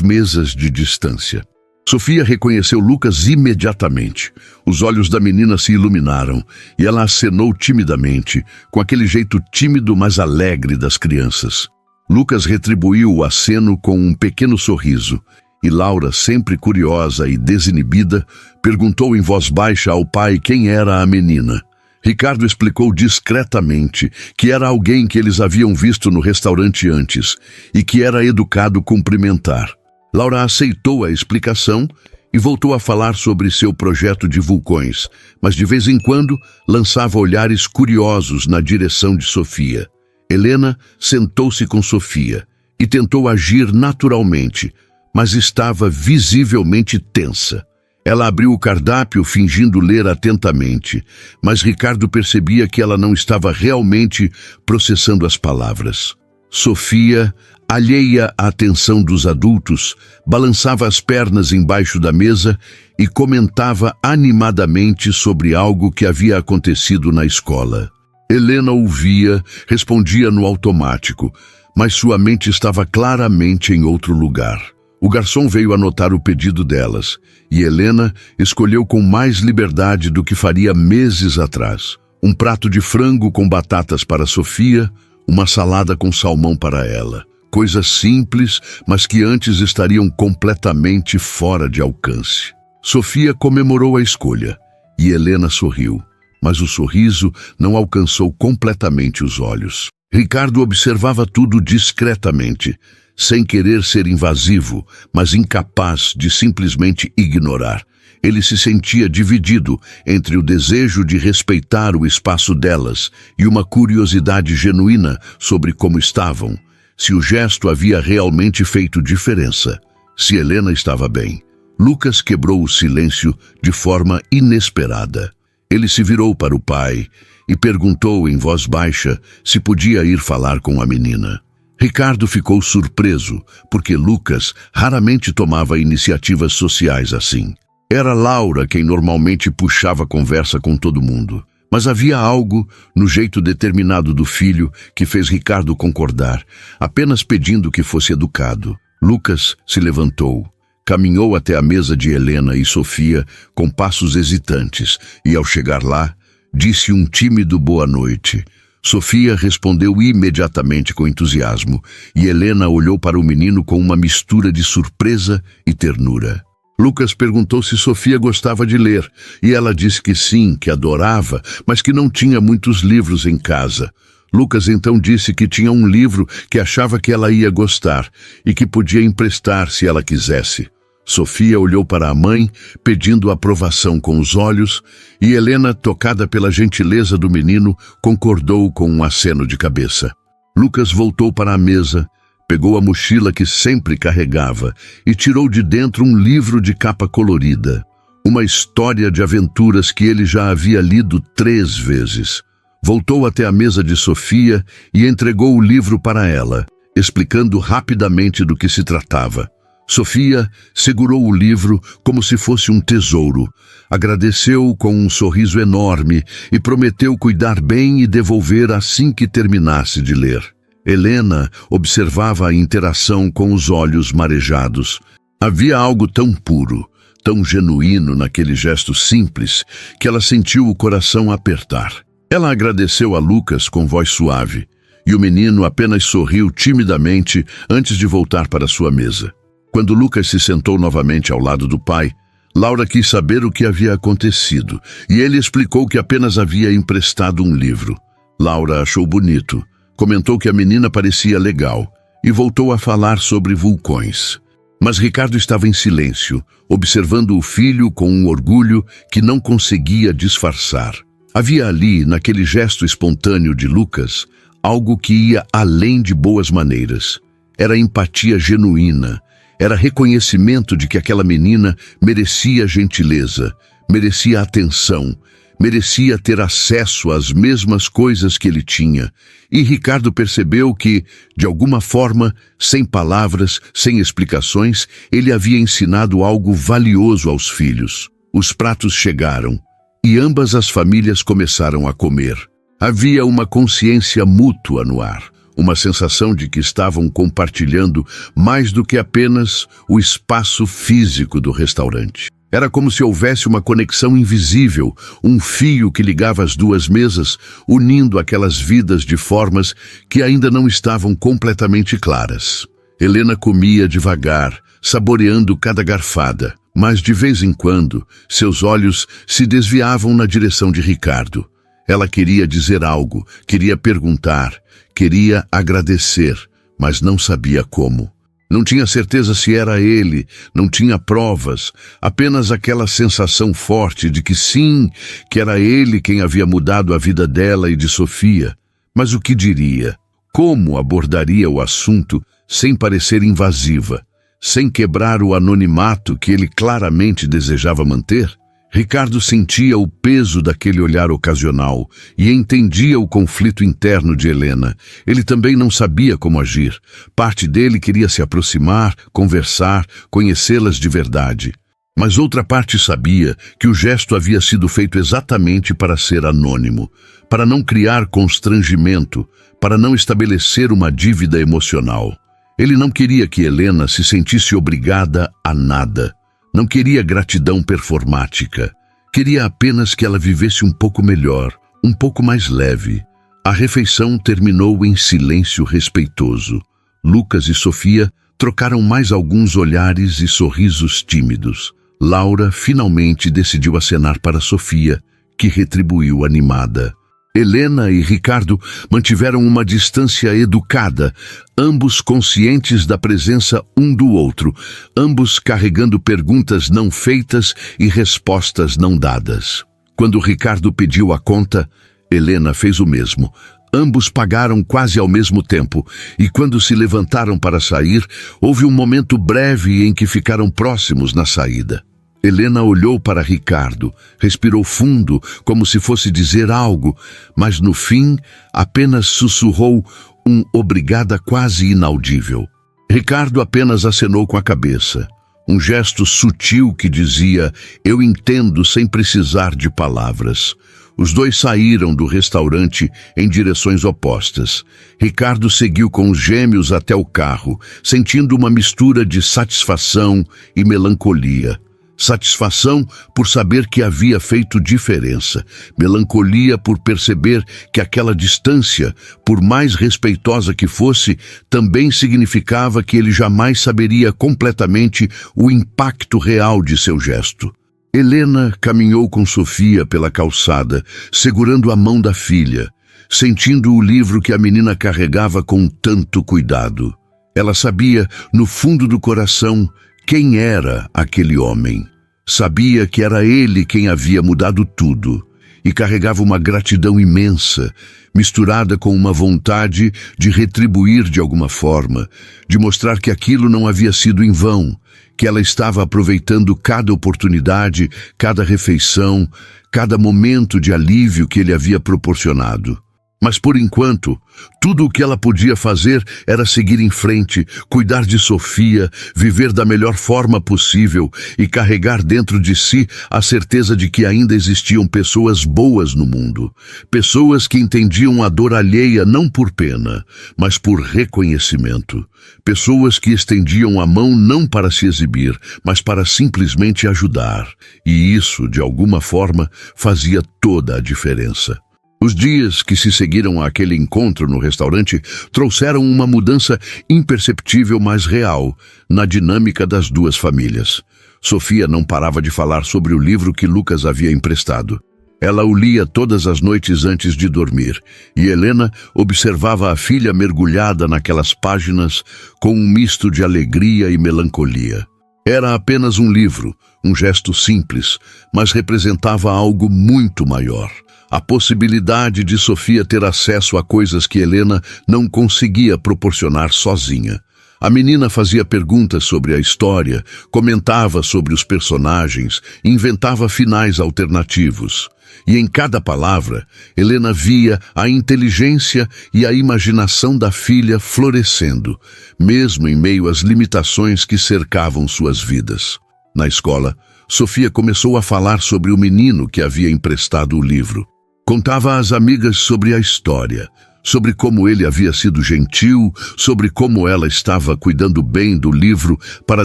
mesas de distância. Sofia reconheceu Lucas imediatamente. Os olhos da menina se iluminaram e ela acenou timidamente, com aquele jeito tímido mas alegre das crianças. Lucas retribuiu o aceno com um pequeno sorriso, e Laura, sempre curiosa e desinibida, perguntou em voz baixa ao pai quem era a menina. Ricardo explicou discretamente que era alguém que eles haviam visto no restaurante antes e que era educado cumprimentar. Laura aceitou a explicação e voltou a falar sobre seu projeto de vulcões, mas de vez em quando lançava olhares curiosos na direção de Sofia. Helena sentou-se com Sofia e tentou agir naturalmente, mas estava visivelmente tensa. Ela abriu o cardápio fingindo ler atentamente, mas Ricardo percebia que ela não estava realmente processando as palavras. Sofia, alheia à atenção dos adultos, balançava as pernas embaixo da mesa e comentava animadamente sobre algo que havia acontecido na escola. Helena ouvia, respondia no automático, mas sua mente estava claramente em outro lugar. O garçom veio anotar o pedido delas, e Helena escolheu com mais liberdade do que faria meses atrás. Um prato de frango com batatas para Sofia, uma salada com salmão para ela. Coisas simples, mas que antes estariam completamente fora de alcance. Sofia comemorou a escolha, e Helena sorriu. Mas o sorriso não alcançou completamente os olhos. Ricardo observava tudo discretamente, sem querer ser invasivo, mas incapaz de simplesmente ignorar. Ele se sentia dividido entre o desejo de respeitar o espaço delas e uma curiosidade genuína sobre como estavam, se o gesto havia realmente feito diferença, se Helena estava bem. Lucas quebrou o silêncio de forma inesperada. Ele se virou para o pai e perguntou em voz baixa se podia ir falar com a menina. Ricardo ficou surpreso, porque Lucas raramente tomava iniciativas sociais assim. Era Laura quem normalmente puxava conversa com todo mundo. Mas havia algo no jeito determinado do filho que fez Ricardo concordar, apenas pedindo que fosse educado. Lucas se levantou, caminhou até a mesa de Helena e Sofia com passos hesitantes e, ao chegar lá, disse um tímido boa noite. Sofia respondeu imediatamente com entusiasmo e Helena olhou para o menino com uma mistura de surpresa e ternura. Lucas perguntou se Sofia gostava de ler, e ela disse que sim, que adorava, mas que não tinha muitos livros em casa. Lucas então disse que tinha um livro que achava que ela ia gostar e que podia emprestar se ela quisesse. Sofia olhou para a mãe, pedindo aprovação com os olhos, e Helena, tocada pela gentileza do menino, concordou com um aceno de cabeça. Lucas voltou para a mesa, pegou a mochila que sempre carregava e tirou de dentro um livro de capa colorida, uma história de aventuras que ele já havia lido 3 vezes. Voltou até a mesa de Sofia e entregou o livro para ela, explicando rapidamente do que se tratava. Sofia segurou o livro como se fosse um tesouro, agradeceu com um sorriso enorme e prometeu cuidar bem e devolver assim que terminasse de ler. Helena observava a interação com os olhos marejados. Havia algo tão puro, tão genuíno naquele gesto simples, que ela sentiu o coração apertar. Ela agradeceu a Lucas com voz suave, e o menino apenas sorriu timidamente antes de voltar para sua mesa. Quando Lucas se sentou novamente ao lado do pai, Laura quis saber o que havia acontecido, e ele explicou que apenas havia emprestado um livro. Laura achou bonito, comentou que a menina parecia legal e voltou a falar sobre vulcões. Mas Ricardo estava em silêncio, observando o filho com um orgulho que não conseguia disfarçar. Havia ali, naquele gesto espontâneo de Lucas, algo que ia além de boas maneiras. Era empatia genuína, era reconhecimento de que aquela menina merecia gentileza, merecia atenção, merecia ter acesso às mesmas coisas que ele tinha. E Ricardo percebeu que, de alguma forma, sem palavras, sem explicações, ele havia ensinado algo valioso aos filhos. Os pratos chegaram, e ambas as famílias começaram a comer. Havia uma consciência mútua no ar, uma sensação de que estavam compartilhando mais do que apenas o espaço físico do restaurante. Era como se houvesse uma conexão invisível, um fio que ligava as duas mesas, unindo aquelas vidas de formas que ainda não estavam completamente claras. Helena comia devagar, saboreando cada garfada, mas de vez em quando seus olhos se desviavam na direção de Ricardo. Ela queria dizer algo, queria perguntar, queria agradecer, mas não sabia como. Não tinha certeza se era ele, não tinha provas, apenas aquela sensação forte de que sim, que era ele quem havia mudado a vida dela e de Sofia. Mas o que diria? Como abordaria o assunto sem parecer invasiva, sem quebrar o anonimato que ele claramente desejava manter? Ricardo sentia o peso daquele olhar ocasional e entendia o conflito interno de Helena. Ele também não sabia como agir. Parte dele queria se aproximar, conversar, conhecê-las de verdade. Mas outra parte sabia que o gesto havia sido feito exatamente para ser anônimo, para não criar constrangimento, para não estabelecer uma dívida emocional. Ele não queria que Helena se sentisse obrigada a nada. Não queria gratidão performática. Queria apenas que ela vivesse um pouco melhor, um pouco mais leve. A refeição terminou em silêncio respeitoso. Lucas e Sofia trocaram mais alguns olhares e sorrisos tímidos. Laura finalmente decidiu acenar para Sofia, que retribuiu animada. Helena e Ricardo mantiveram uma distância educada, ambos conscientes da presença um do outro, ambos carregando perguntas não feitas e respostas não dadas. Quando Ricardo pediu a conta, Helena fez o mesmo. Ambos pagaram quase ao mesmo tempo, e quando se levantaram para sair, houve um momento breve em que ficaram próximos na saída. Helena olhou para Ricardo, respirou fundo, como se fosse dizer algo, mas no fim apenas sussurrou um obrigada quase inaudível. Ricardo apenas acenou com a cabeça, um gesto sutil que dizia, eu entendo sem precisar de palavras. Os dois saíram do restaurante em direções opostas. Ricardo seguiu com os gêmeos até o carro, sentindo uma mistura de satisfação e melancolia. Satisfação por saber que havia feito diferença, melancolia por perceber que aquela distância, por mais respeitosa que fosse, também significava que ele jamais saberia completamente o impacto real de seu gesto. Helena caminhou com Sofia pela calçada, segurando a mão da filha, sentindo o livro que a menina carregava com tanto cuidado. Ela sabia, no fundo do coração, quem era aquele homem. Sabia que era ele quem havia mudado tudo e carregava uma gratidão imensa, misturada com uma vontade de retribuir de alguma forma, de mostrar que aquilo não havia sido em vão, que ela estava aproveitando cada oportunidade, cada refeição, cada momento de alívio que ele havia proporcionado. Mas por enquanto, tudo o que ela podia fazer era seguir em frente, cuidar de Sofia, viver da melhor forma possível e carregar dentro de si a certeza de que ainda existiam pessoas boas no mundo. Pessoas que entendiam a dor alheia não por pena, mas por reconhecimento. Pessoas que estendiam a mão não para se exibir, mas para simplesmente ajudar. E isso, de alguma forma, fazia toda a diferença. Os dias que se seguiram àquele encontro no restaurante trouxeram uma mudança imperceptível, mas real, na dinâmica das duas famílias. Sofia não parava de falar sobre o livro que Lucas havia emprestado. Ela o lia todas as noites antes de dormir, e Helena observava a filha mergulhada naquelas páginas com um misto de alegria e melancolia. Era apenas um livro, um gesto simples, mas representava algo muito maior. A possibilidade de Sofia ter acesso a coisas que Helena não conseguia proporcionar sozinha. A menina fazia perguntas sobre a história, comentava sobre os personagens, inventava finais alternativos. E em cada palavra, Helena via a inteligência e a imaginação da filha florescendo, mesmo em meio às limitações que cercavam suas vidas. Na escola, Sofia começou a falar sobre o menino que havia emprestado o livro. Contava às amigas sobre a história, sobre como ele havia sido gentil, sobre como ela estava cuidando bem do livro para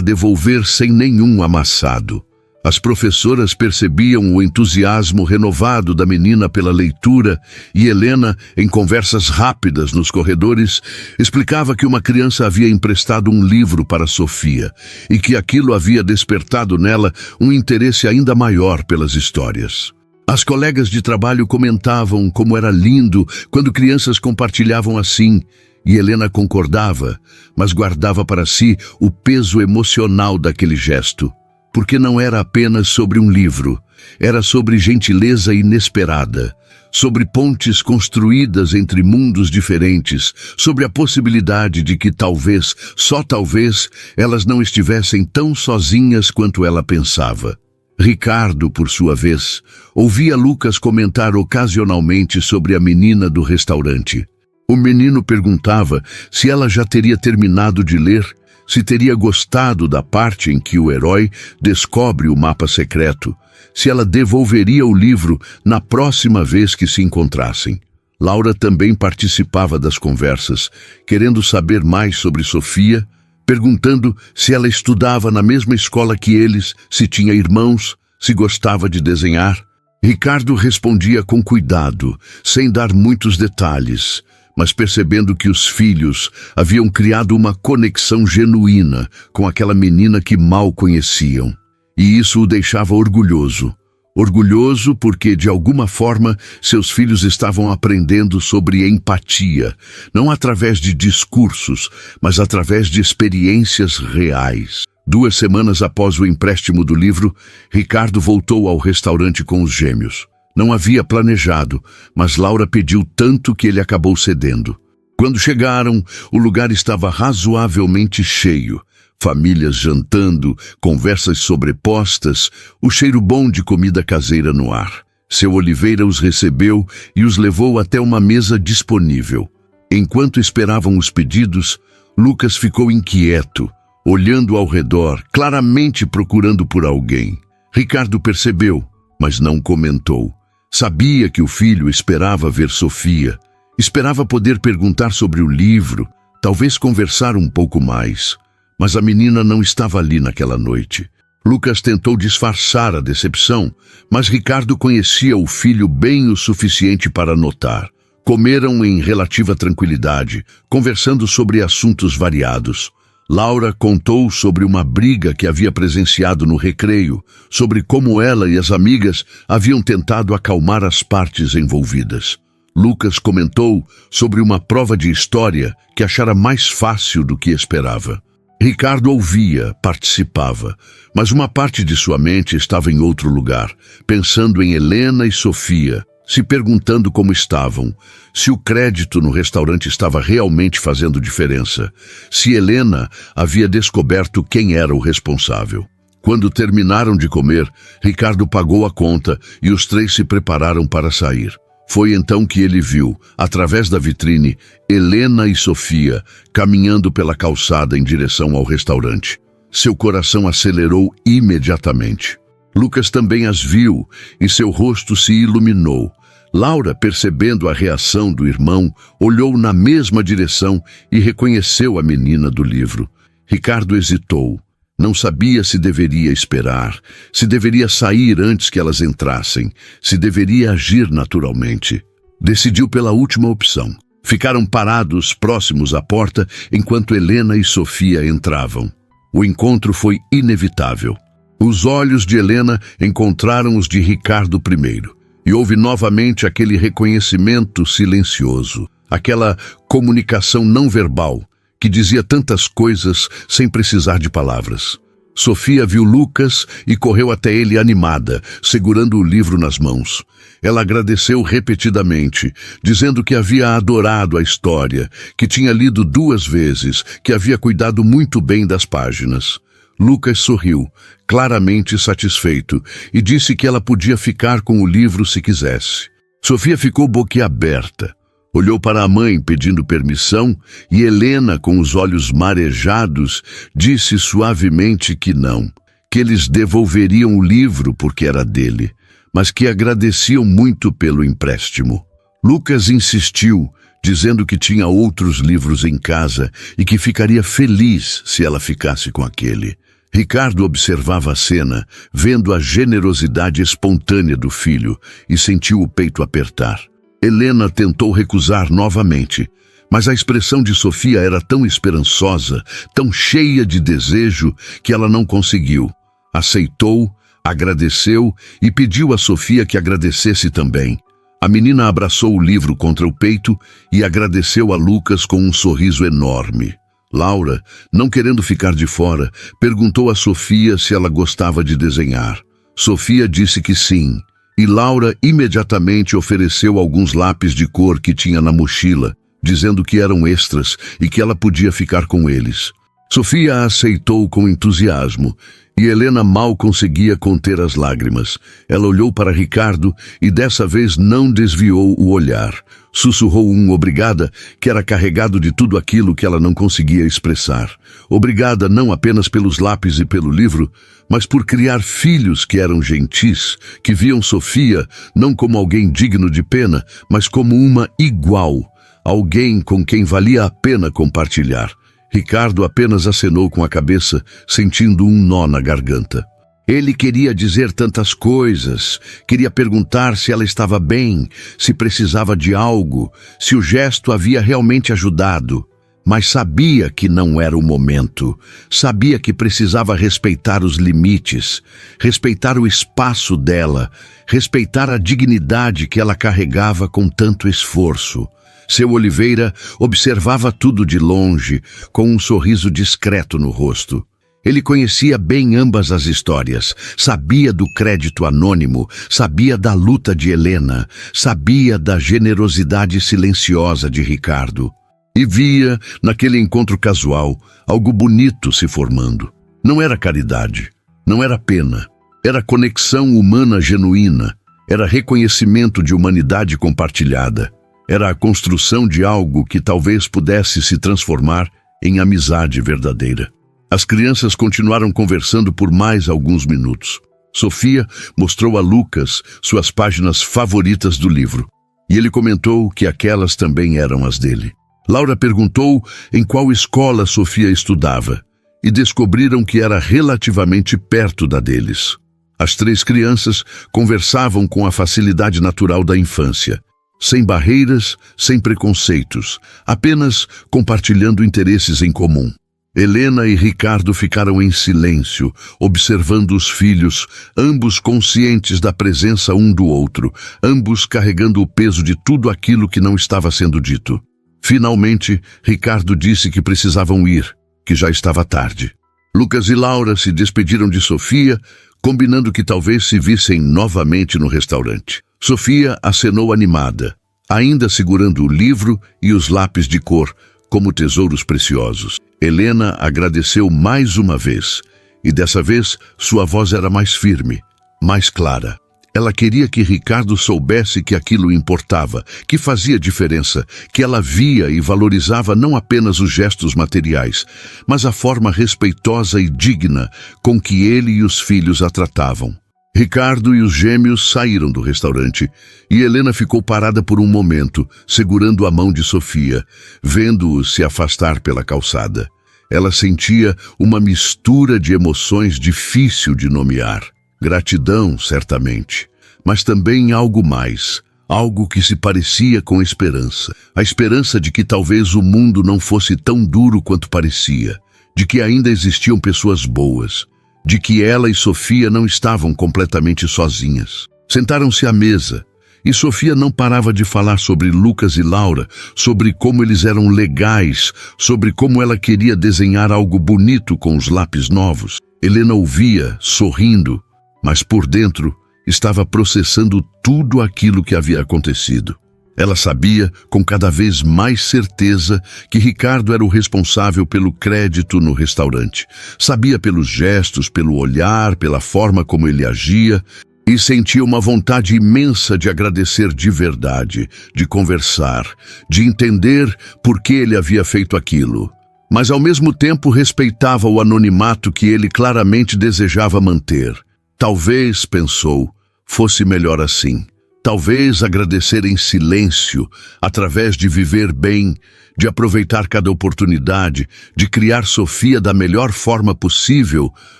devolver sem nenhum amassado. As professoras percebiam o entusiasmo renovado da menina pela leitura e Helena, em conversas rápidas nos corredores, explicava que uma criança havia emprestado um livro para Sofia e que aquilo havia despertado nela um interesse ainda maior pelas histórias. As colegas de trabalho comentavam como era lindo quando crianças compartilhavam assim, e Helena concordava, mas guardava para si o peso emocional daquele gesto, porque não era apenas sobre um livro, era sobre gentileza inesperada, sobre pontes construídas entre mundos diferentes, sobre a possibilidade de que talvez, só talvez, elas não estivessem tão sozinhas quanto ela pensava. Ricardo, por sua vez, ouvia Lucas comentar ocasionalmente sobre a menina do restaurante. O menino perguntava se ela já teria terminado de ler, se teria gostado da parte em que o herói descobre o mapa secreto, se ela devolveria o livro na próxima vez que se encontrassem. Laura também participava das conversas, querendo saber mais sobre Sofia, perguntando se ela estudava na mesma escola que eles, se tinha irmãos, se gostava de desenhar. Ricardo respondia com cuidado, sem dar muitos detalhes, mas percebendo que os filhos haviam criado uma conexão genuína com aquela menina que mal conheciam. E isso o deixava orgulhoso, Orgulhoso porque, de alguma forma, seus filhos estavam aprendendo sobre empatia, não através de discursos, mas através de experiências reais. 2 semanas após o empréstimo do livro, Ricardo voltou ao restaurante com os gêmeos. Não havia planejado, mas Laura pediu tanto que ele acabou cedendo. Quando chegaram, o lugar estava razoavelmente cheio. Famílias jantando, conversas sobrepostas, o cheiro bom de comida caseira no ar. Seu Oliveira os recebeu e os levou até uma mesa disponível. Enquanto esperavam os pedidos, Lucas ficou inquieto, olhando ao redor, claramente procurando por alguém. Ricardo percebeu, mas não comentou. Sabia que o filho esperava ver Sofia, esperava poder perguntar sobre o livro, talvez conversar um pouco mais. Mas a menina não estava ali naquela noite. Lucas tentou disfarçar a decepção, mas Ricardo conhecia o filho bem o suficiente para notar. Comeram em relativa tranquilidade, conversando sobre assuntos variados. Laura contou sobre uma briga que havia presenciado no recreio, sobre como ela e as amigas haviam tentado acalmar as partes envolvidas. Lucas comentou sobre uma prova de história que achara mais fácil do que esperava. Ricardo ouvia, participava, mas uma parte de sua mente estava em outro lugar, pensando em Helena e Sofia, se perguntando como estavam, se o crédito no restaurante estava realmente fazendo diferença, se Helena havia descoberto quem era o responsável. Quando terminaram de comer, Ricardo pagou a conta e os 3 se prepararam para sair. Foi então que ele viu, através da vitrine, Helena e Sofia caminhando pela calçada em direção ao restaurante. Seu coração acelerou imediatamente. Lucas também as viu e seu rosto se iluminou. Laura, percebendo a reação do irmão, olhou na mesma direção e reconheceu a menina do livro. Ricardo hesitou. Não sabia se deveria esperar, se deveria sair antes que elas entrassem, se deveria agir naturalmente. Decidiu pela última opção. Ficaram parados próximos à porta enquanto Helena e Sofia entravam. O encontro foi inevitável. Os olhos de Helena encontraram os de Ricardo primeiro, e houve novamente aquele reconhecimento silencioso, aquela comunicação não verbal, que dizia tantas coisas sem precisar de palavras. Sofia viu Lucas e correu até ele animada, segurando o livro nas mãos. Ela agradeceu repetidamente, dizendo que havia adorado a história, que tinha lido 2 vezes, que havia cuidado muito bem das páginas. Lucas sorriu, claramente satisfeito, e disse que ela podia ficar com o livro se quisesse. Sofia ficou boquiaberta. Olhou para a mãe pedindo permissão e Helena, com os olhos marejados, disse suavemente que não, que eles devolveriam o livro porque era dele, mas que agradeciam muito pelo empréstimo. Lucas insistiu, dizendo que tinha outros livros em casa e que ficaria feliz se ela ficasse com aquele. Ricardo observava a cena, vendo a generosidade espontânea do filho, e sentiu o peito apertar. Helena tentou recusar novamente, mas a expressão de Sofia era tão esperançosa, tão cheia de desejo, que ela não conseguiu. Aceitou, agradeceu e pediu a Sofia que agradecesse também. A menina abraçou o livro contra o peito e agradeceu a Lucas com um sorriso enorme. Laura, não querendo ficar de fora, perguntou a Sofia se ela gostava de desenhar. Sofia disse que sim. E Laura imediatamente ofereceu alguns lápis de cor que tinha na mochila, dizendo que eram extras e que ela podia ficar com eles. Sofia a aceitou com entusiasmo, e Helena mal conseguia conter as lágrimas. Ela olhou para Ricardo e dessa vez não desviou o olhar. Sussurrou um obrigada que era carregado de tudo aquilo que ela não conseguia expressar. Obrigada não apenas pelos lápis e pelo livro, mas por criar filhos que eram gentis, que viam Sofia não como alguém digno de pena, mas como uma igual, alguém com quem valia a pena compartilhar. Ricardo apenas acenou com a cabeça, sentindo um nó na garganta. Ele queria dizer tantas coisas, queria perguntar se ela estava bem, se precisava de algo, se o gesto havia realmente ajudado. mas sabia que não era o momento. Sabia que precisava respeitar os limites, respeitar o espaço dela, respeitar a dignidade que ela carregava com tanto esforço. Seu Oliveira observava tudo de longe, com um sorriso discreto no rosto. Ele conhecia bem ambas as histórias, sabia do crédito anônimo, sabia da luta de Helena, sabia da generosidade silenciosa de Ricardo. E via, naquele encontro casual, algo bonito se formando. Não era caridade, não era pena, era conexão humana genuína, era reconhecimento de humanidade compartilhada, era a construção de algo que talvez pudesse se transformar em amizade verdadeira. As crianças continuaram conversando por mais alguns minutos. Sofia mostrou a Lucas suas páginas favoritas do livro, e ele comentou que aquelas também eram as dele. Laura perguntou em qual escola Sofia estudava, e descobriram que era relativamente perto da deles. As 3 crianças conversavam com a facilidade natural da infância, sem barreiras, sem preconceitos, apenas compartilhando interesses em comum. Helena e Ricardo ficaram em silêncio, observando os filhos, ambos conscientes da presença um do outro, ambos carregando o peso de tudo aquilo que não estava sendo dito. Finalmente, Ricardo disse que precisavam ir, que já estava tarde. Lucas e Laura se despediram de Sofia, combinando que talvez se vissem novamente no restaurante. Sofia acenou animada, ainda segurando o livro e os lápis de cor, como tesouros preciosos. Helena agradeceu mais uma vez, e dessa vez sua voz era mais firme, mais clara. Ela queria que Ricardo soubesse que aquilo importava, que fazia diferença, que ela via e valorizava não apenas os gestos materiais, mas a forma respeitosa e digna com que ele e os filhos a tratavam. Ricardo e os gêmeos saíram do restaurante e Helena ficou parada por um momento, segurando a mão de Sofia, vendo-os se afastar pela calçada. Ela sentia uma mistura de emoções difícil de nomear. Gratidão, certamente, mas também algo mais, algo que se parecia com esperança. A esperança de que talvez o mundo não fosse tão duro quanto parecia, de que ainda existiam pessoas boas, de que ela e Sofia não estavam completamente sozinhas. Sentaram-se à mesa, e Sofia não parava de falar sobre Lucas e Laura, sobre como eles eram legais, sobre como ela queria desenhar algo bonito com os lápis novos. Helena ouvia, sorrindo, mas por dentro estava processando tudo aquilo que havia acontecido. Ela sabia, com cada vez mais certeza, que Ricardo era o responsável pelo crédito no restaurante. Sabia pelos gestos, pelo olhar, pela forma como ele agia, e sentia uma vontade imensa de agradecer de verdade, de conversar, de entender por que ele havia feito aquilo. Mas ao mesmo tempo respeitava o anonimato que ele claramente desejava manter. Talvez, pensou, fosse melhor assim. Talvez agradecer em silêncio, através de viver bem, de aproveitar cada oportunidade, de criar Sofia da melhor forma possível,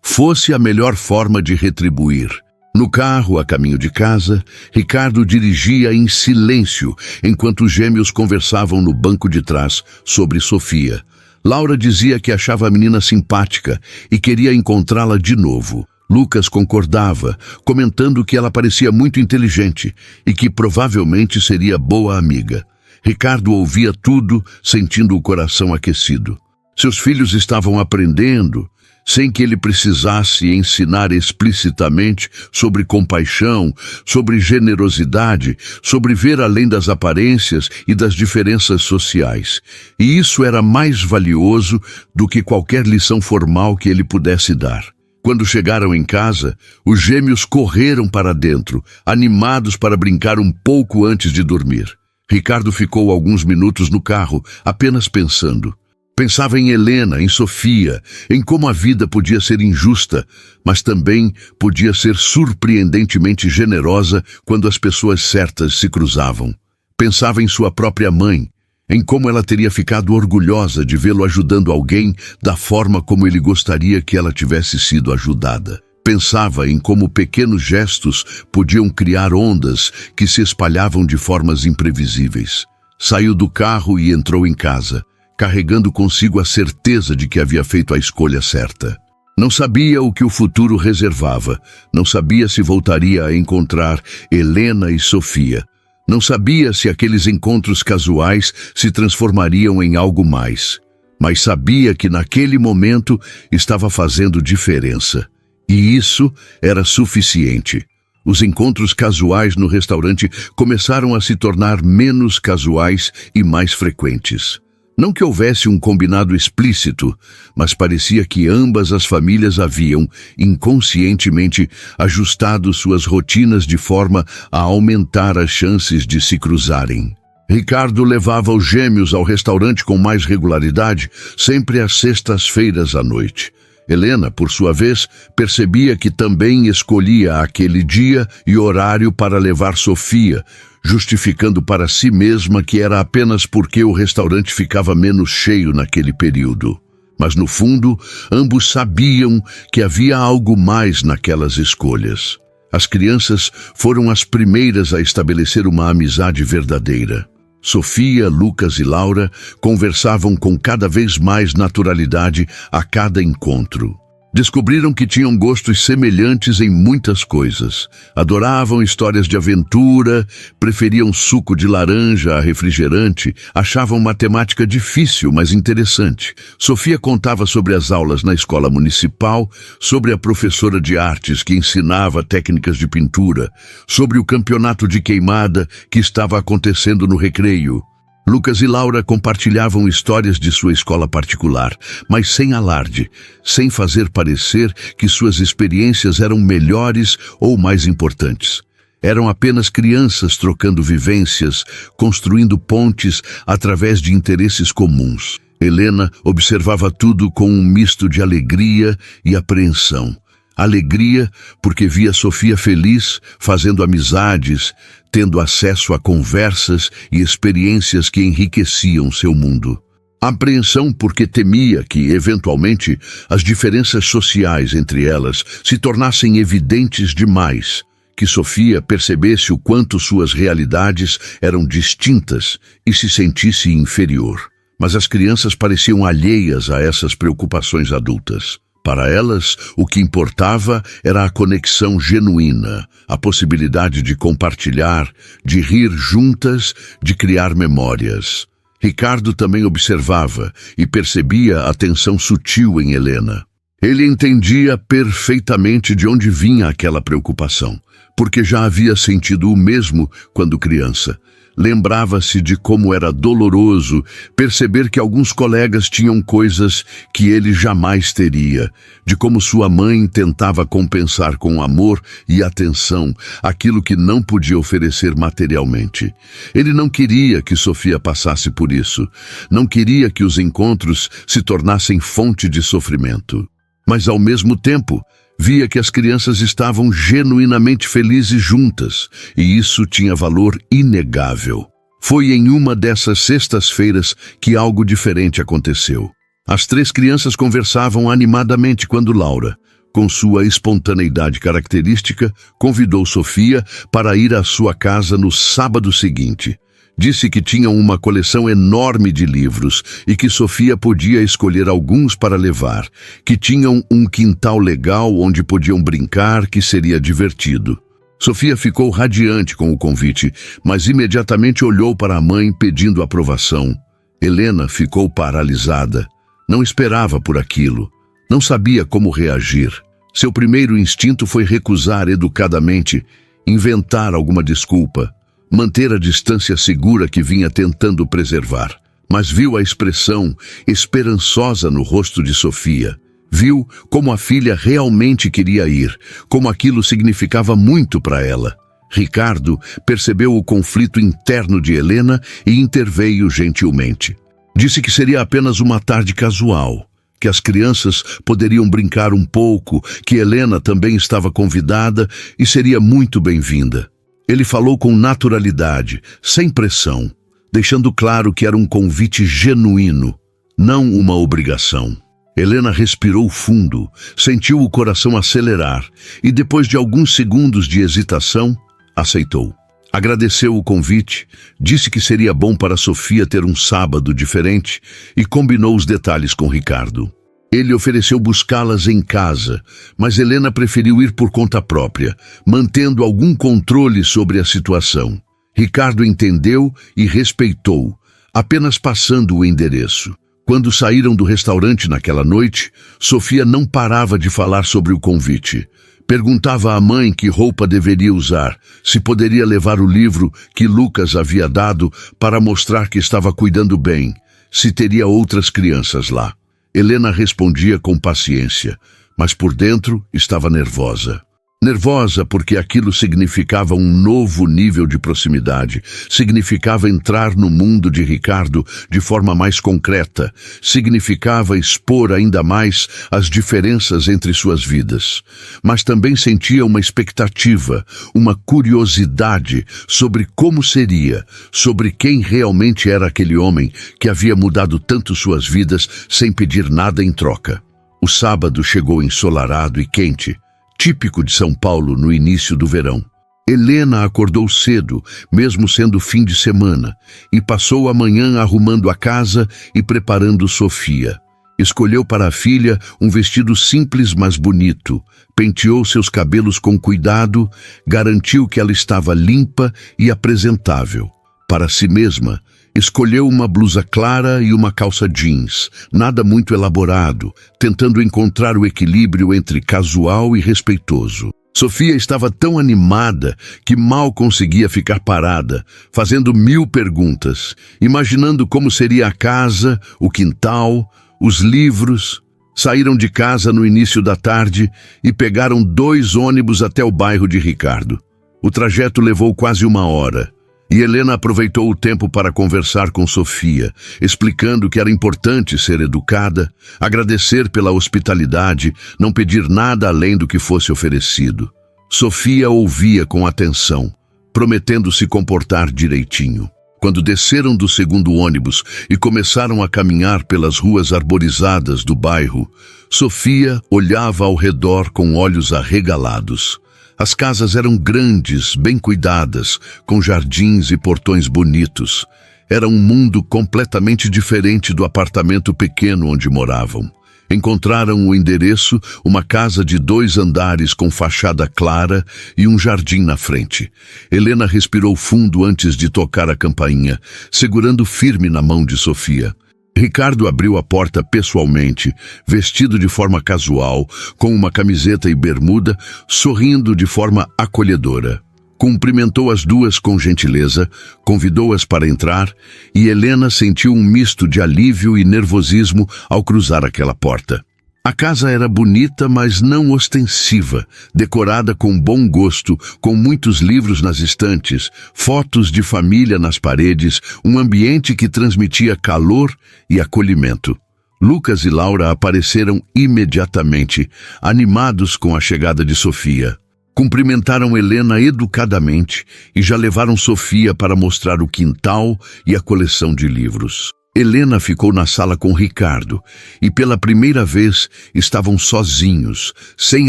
fosse a melhor forma de retribuir. No carro, a caminho de casa, Ricardo dirigia em silêncio, enquanto os gêmeos conversavam no banco de trás sobre Sofia. Laura dizia que achava a menina simpática e queria encontrá-la de novo. Lucas concordava, comentando que ela parecia muito inteligente e que provavelmente seria boa amiga. Ricardo ouvia tudo, sentindo o coração aquecido. Seus filhos estavam aprendendo, sem que ele precisasse ensinar explicitamente sobre compaixão, sobre generosidade, sobre ver além das aparências e das diferenças sociais. E isso era mais valioso do que qualquer lição formal que ele pudesse dar. Quando chegaram em casa, os gêmeos correram para dentro, animados para brincar um pouco antes de dormir. Ricardo ficou alguns minutos no carro, apenas pensando. Pensava em Helena, em Sofia, em como a vida podia ser injusta, mas também podia ser surpreendentemente generosa quando as pessoas certas se cruzavam. Pensava em sua própria mãe, em como ela teria ficado orgulhosa de vê-lo ajudando alguém da forma como ele gostaria que ela tivesse sido ajudada. Pensava em como pequenos gestos podiam criar ondas que se espalhavam de formas imprevisíveis. Saiu do carro e entrou em casa, carregando consigo a certeza de que havia feito a escolha certa. Não sabia o que o futuro reservava, não sabia se voltaria a encontrar Helena e Sofia. Não sabia se aqueles encontros casuais se transformariam em algo mais. Mas sabia que naquele momento estava fazendo diferença. E isso era suficiente. Os encontros casuais no restaurante começaram a se tornar menos casuais e mais frequentes. Não que houvesse um combinado explícito, mas parecia que ambas as famílias haviam, inconscientemente, ajustado suas rotinas de forma a aumentar as chances de se cruzarem. Ricardo levava os gêmeos ao restaurante com mais regularidade, sempre às sextas-feiras à noite. Helena, por sua vez, percebia que também escolhia aquele dia e horário para levar Sofia, justificando para si mesma que era apenas porque o restaurante ficava menos cheio naquele período. Mas, no fundo, ambos sabiam que havia algo mais naquelas escolhas. As crianças foram as primeiras a estabelecer uma amizade verdadeira. Sofia, Lucas e Laura conversavam com cada vez mais naturalidade a cada encontro. Descobriram que tinham gostos semelhantes em muitas coisas. Adoravam histórias de aventura, preferiam suco de laranja a refrigerante, achavam matemática difícil, mas interessante. Sofia contava sobre as aulas na escola municipal, sobre a professora de artes que ensinava técnicas de pintura, sobre o campeonato de queimada que estava acontecendo no recreio. Lucas e Laura compartilhavam histórias de sua escola particular, mas sem alarde, sem fazer parecer que suas experiências eram melhores ou mais importantes. Eram apenas crianças trocando vivências, construindo pontes através de interesses comuns. Helena observava tudo com um misto de alegria e apreensão. Alegria porque via Sofia feliz, fazendo amizades, tendo acesso a conversas e experiências que enriqueciam seu mundo. Apreensão porque temia que, eventualmente, as diferenças sociais entre elas se tornassem evidentes demais, que Sofia percebesse o quanto suas realidades eram distintas e se sentisse inferior. Mas as crianças pareciam alheias a essas preocupações adultas. Para elas, o que importava era a conexão genuína, a possibilidade de compartilhar, de rir juntas, de criar memórias. Ricardo também observava e percebia a tensão sutil em Helena. Ele entendia perfeitamente de onde vinha aquela preocupação, porque já havia sentido o mesmo quando criança. Lembrava-se de como era doloroso perceber que alguns colegas tinham coisas que ele jamais teria, de como sua mãe tentava compensar com amor e atenção aquilo que não podia oferecer materialmente. Ele não queria que Sofia passasse por isso, não queria que os encontros se tornassem fonte de sofrimento. Mas, ao mesmo tempo, via que as crianças estavam genuinamente felizes juntas, e isso tinha valor inegável. Foi em uma dessas sextas-feiras que algo diferente aconteceu. As três crianças conversavam animadamente quando Laura, com sua espontaneidade característica, convidou Sofia para ir à sua casa no sábado seguinte. Disse que tinham uma coleção enorme de livros e que Sofia podia escolher alguns para levar, que tinham um quintal legal onde podiam brincar, que seria divertido. Sofia ficou radiante com o convite, mas imediatamente olhou para a mãe pedindo aprovação. Helena ficou paralisada. Não esperava por aquilo. Não sabia como reagir. Seu primeiro instinto foi recusar educadamente, inventar alguma desculpa, manter a distância segura que vinha tentando preservar. Mas viu a expressão esperançosa no rosto de Sofia. Viu como a filha realmente queria ir, como aquilo significava muito para ela. Ricardo percebeu o conflito interno de Helena e interveio gentilmente. Disse que seria apenas uma tarde casual, que as crianças poderiam brincar um pouco, que Helena também estava convidada e seria muito bem-vinda. Ele falou com naturalidade, sem pressão, deixando claro que era um convite genuíno, não uma obrigação. Helena respirou fundo, sentiu o coração acelerar e, depois de alguns segundos de hesitação, aceitou. Agradeceu o convite, disse que seria bom para Sofia ter um sábado diferente e combinou os detalhes com Ricardo. Ele ofereceu buscá-las em casa, mas Helena preferiu ir por conta própria, mantendo algum controle sobre a situação. Ricardo entendeu e respeitou, apenas passando o endereço. Quando saíram do restaurante naquela noite, Sofia não parava de falar sobre o convite. Perguntava à mãe que roupa deveria usar, se poderia levar o livro que Lucas havia dado para mostrar que estava cuidando bem, se teria outras crianças lá. Helena respondia com paciência, mas por dentro estava nervosa. Nervosa porque aquilo significava um novo nível de proximidade, significava entrar no mundo de Ricardo de forma mais concreta, significava expor ainda mais as diferenças entre suas vidas. Mas também sentia uma expectativa, uma curiosidade sobre como seria, sobre quem realmente era aquele homem que havia mudado tanto suas vidas sem pedir nada em troca. O sábado chegou ensolarado e quente, típico de São Paulo no início do verão. Helena acordou cedo, mesmo sendo fim de semana, e passou a manhã arrumando a casa e preparando Sofia. Escolheu para a filha um vestido simples mas bonito, penteou seus cabelos com cuidado, garantiu que ela estava limpa e apresentável. Para si mesma, escolheu uma blusa clara e uma calça jeans, nada muito elaborado, tentando encontrar o equilíbrio entre casual e respeitoso. Sofia estava tão animada que mal conseguia ficar parada, fazendo 1000 perguntas, imaginando como seria a casa, o quintal, os livros. Saíram de casa no início da tarde e pegaram 2 ônibus até o bairro de Ricardo. O trajeto levou quase 1 hora. E Helena aproveitou o tempo para conversar com Sofia, explicando que era importante ser educada, agradecer pela hospitalidade, não pedir nada além do que fosse oferecido. Sofia ouvia com atenção, prometendo se comportar direitinho. Quando desceram do segundo ônibus e começaram a caminhar pelas ruas arborizadas do bairro, Sofia olhava ao redor com olhos arregalados. As casas eram grandes, bem cuidadas, com jardins e portões bonitos. Era um mundo completamente diferente do apartamento pequeno onde moravam. Encontraram o endereço, uma casa de 2 andares com fachada clara e um jardim na frente. Helena respirou fundo antes de tocar a campainha, segurando firme na mão de Sofia. Ricardo abriu a porta pessoalmente, vestido de forma casual, com uma camiseta e bermuda, sorrindo de forma acolhedora. Cumprimentou as duas com gentileza, convidou-as para entrar e Helena sentiu um misto de alívio e nervosismo ao cruzar aquela porta. A casa era bonita, mas não ostensiva, decorada com bom gosto, com muitos livros nas estantes, fotos de família nas paredes, um ambiente que transmitia calor e acolhimento. Lucas e Laura apareceram imediatamente, animados com a chegada de Sofia. Cumprimentaram Helena educadamente e já levaram Sofia para mostrar o quintal e a coleção de livros. Helena ficou na sala com Ricardo e pela primeira vez estavam sozinhos, sem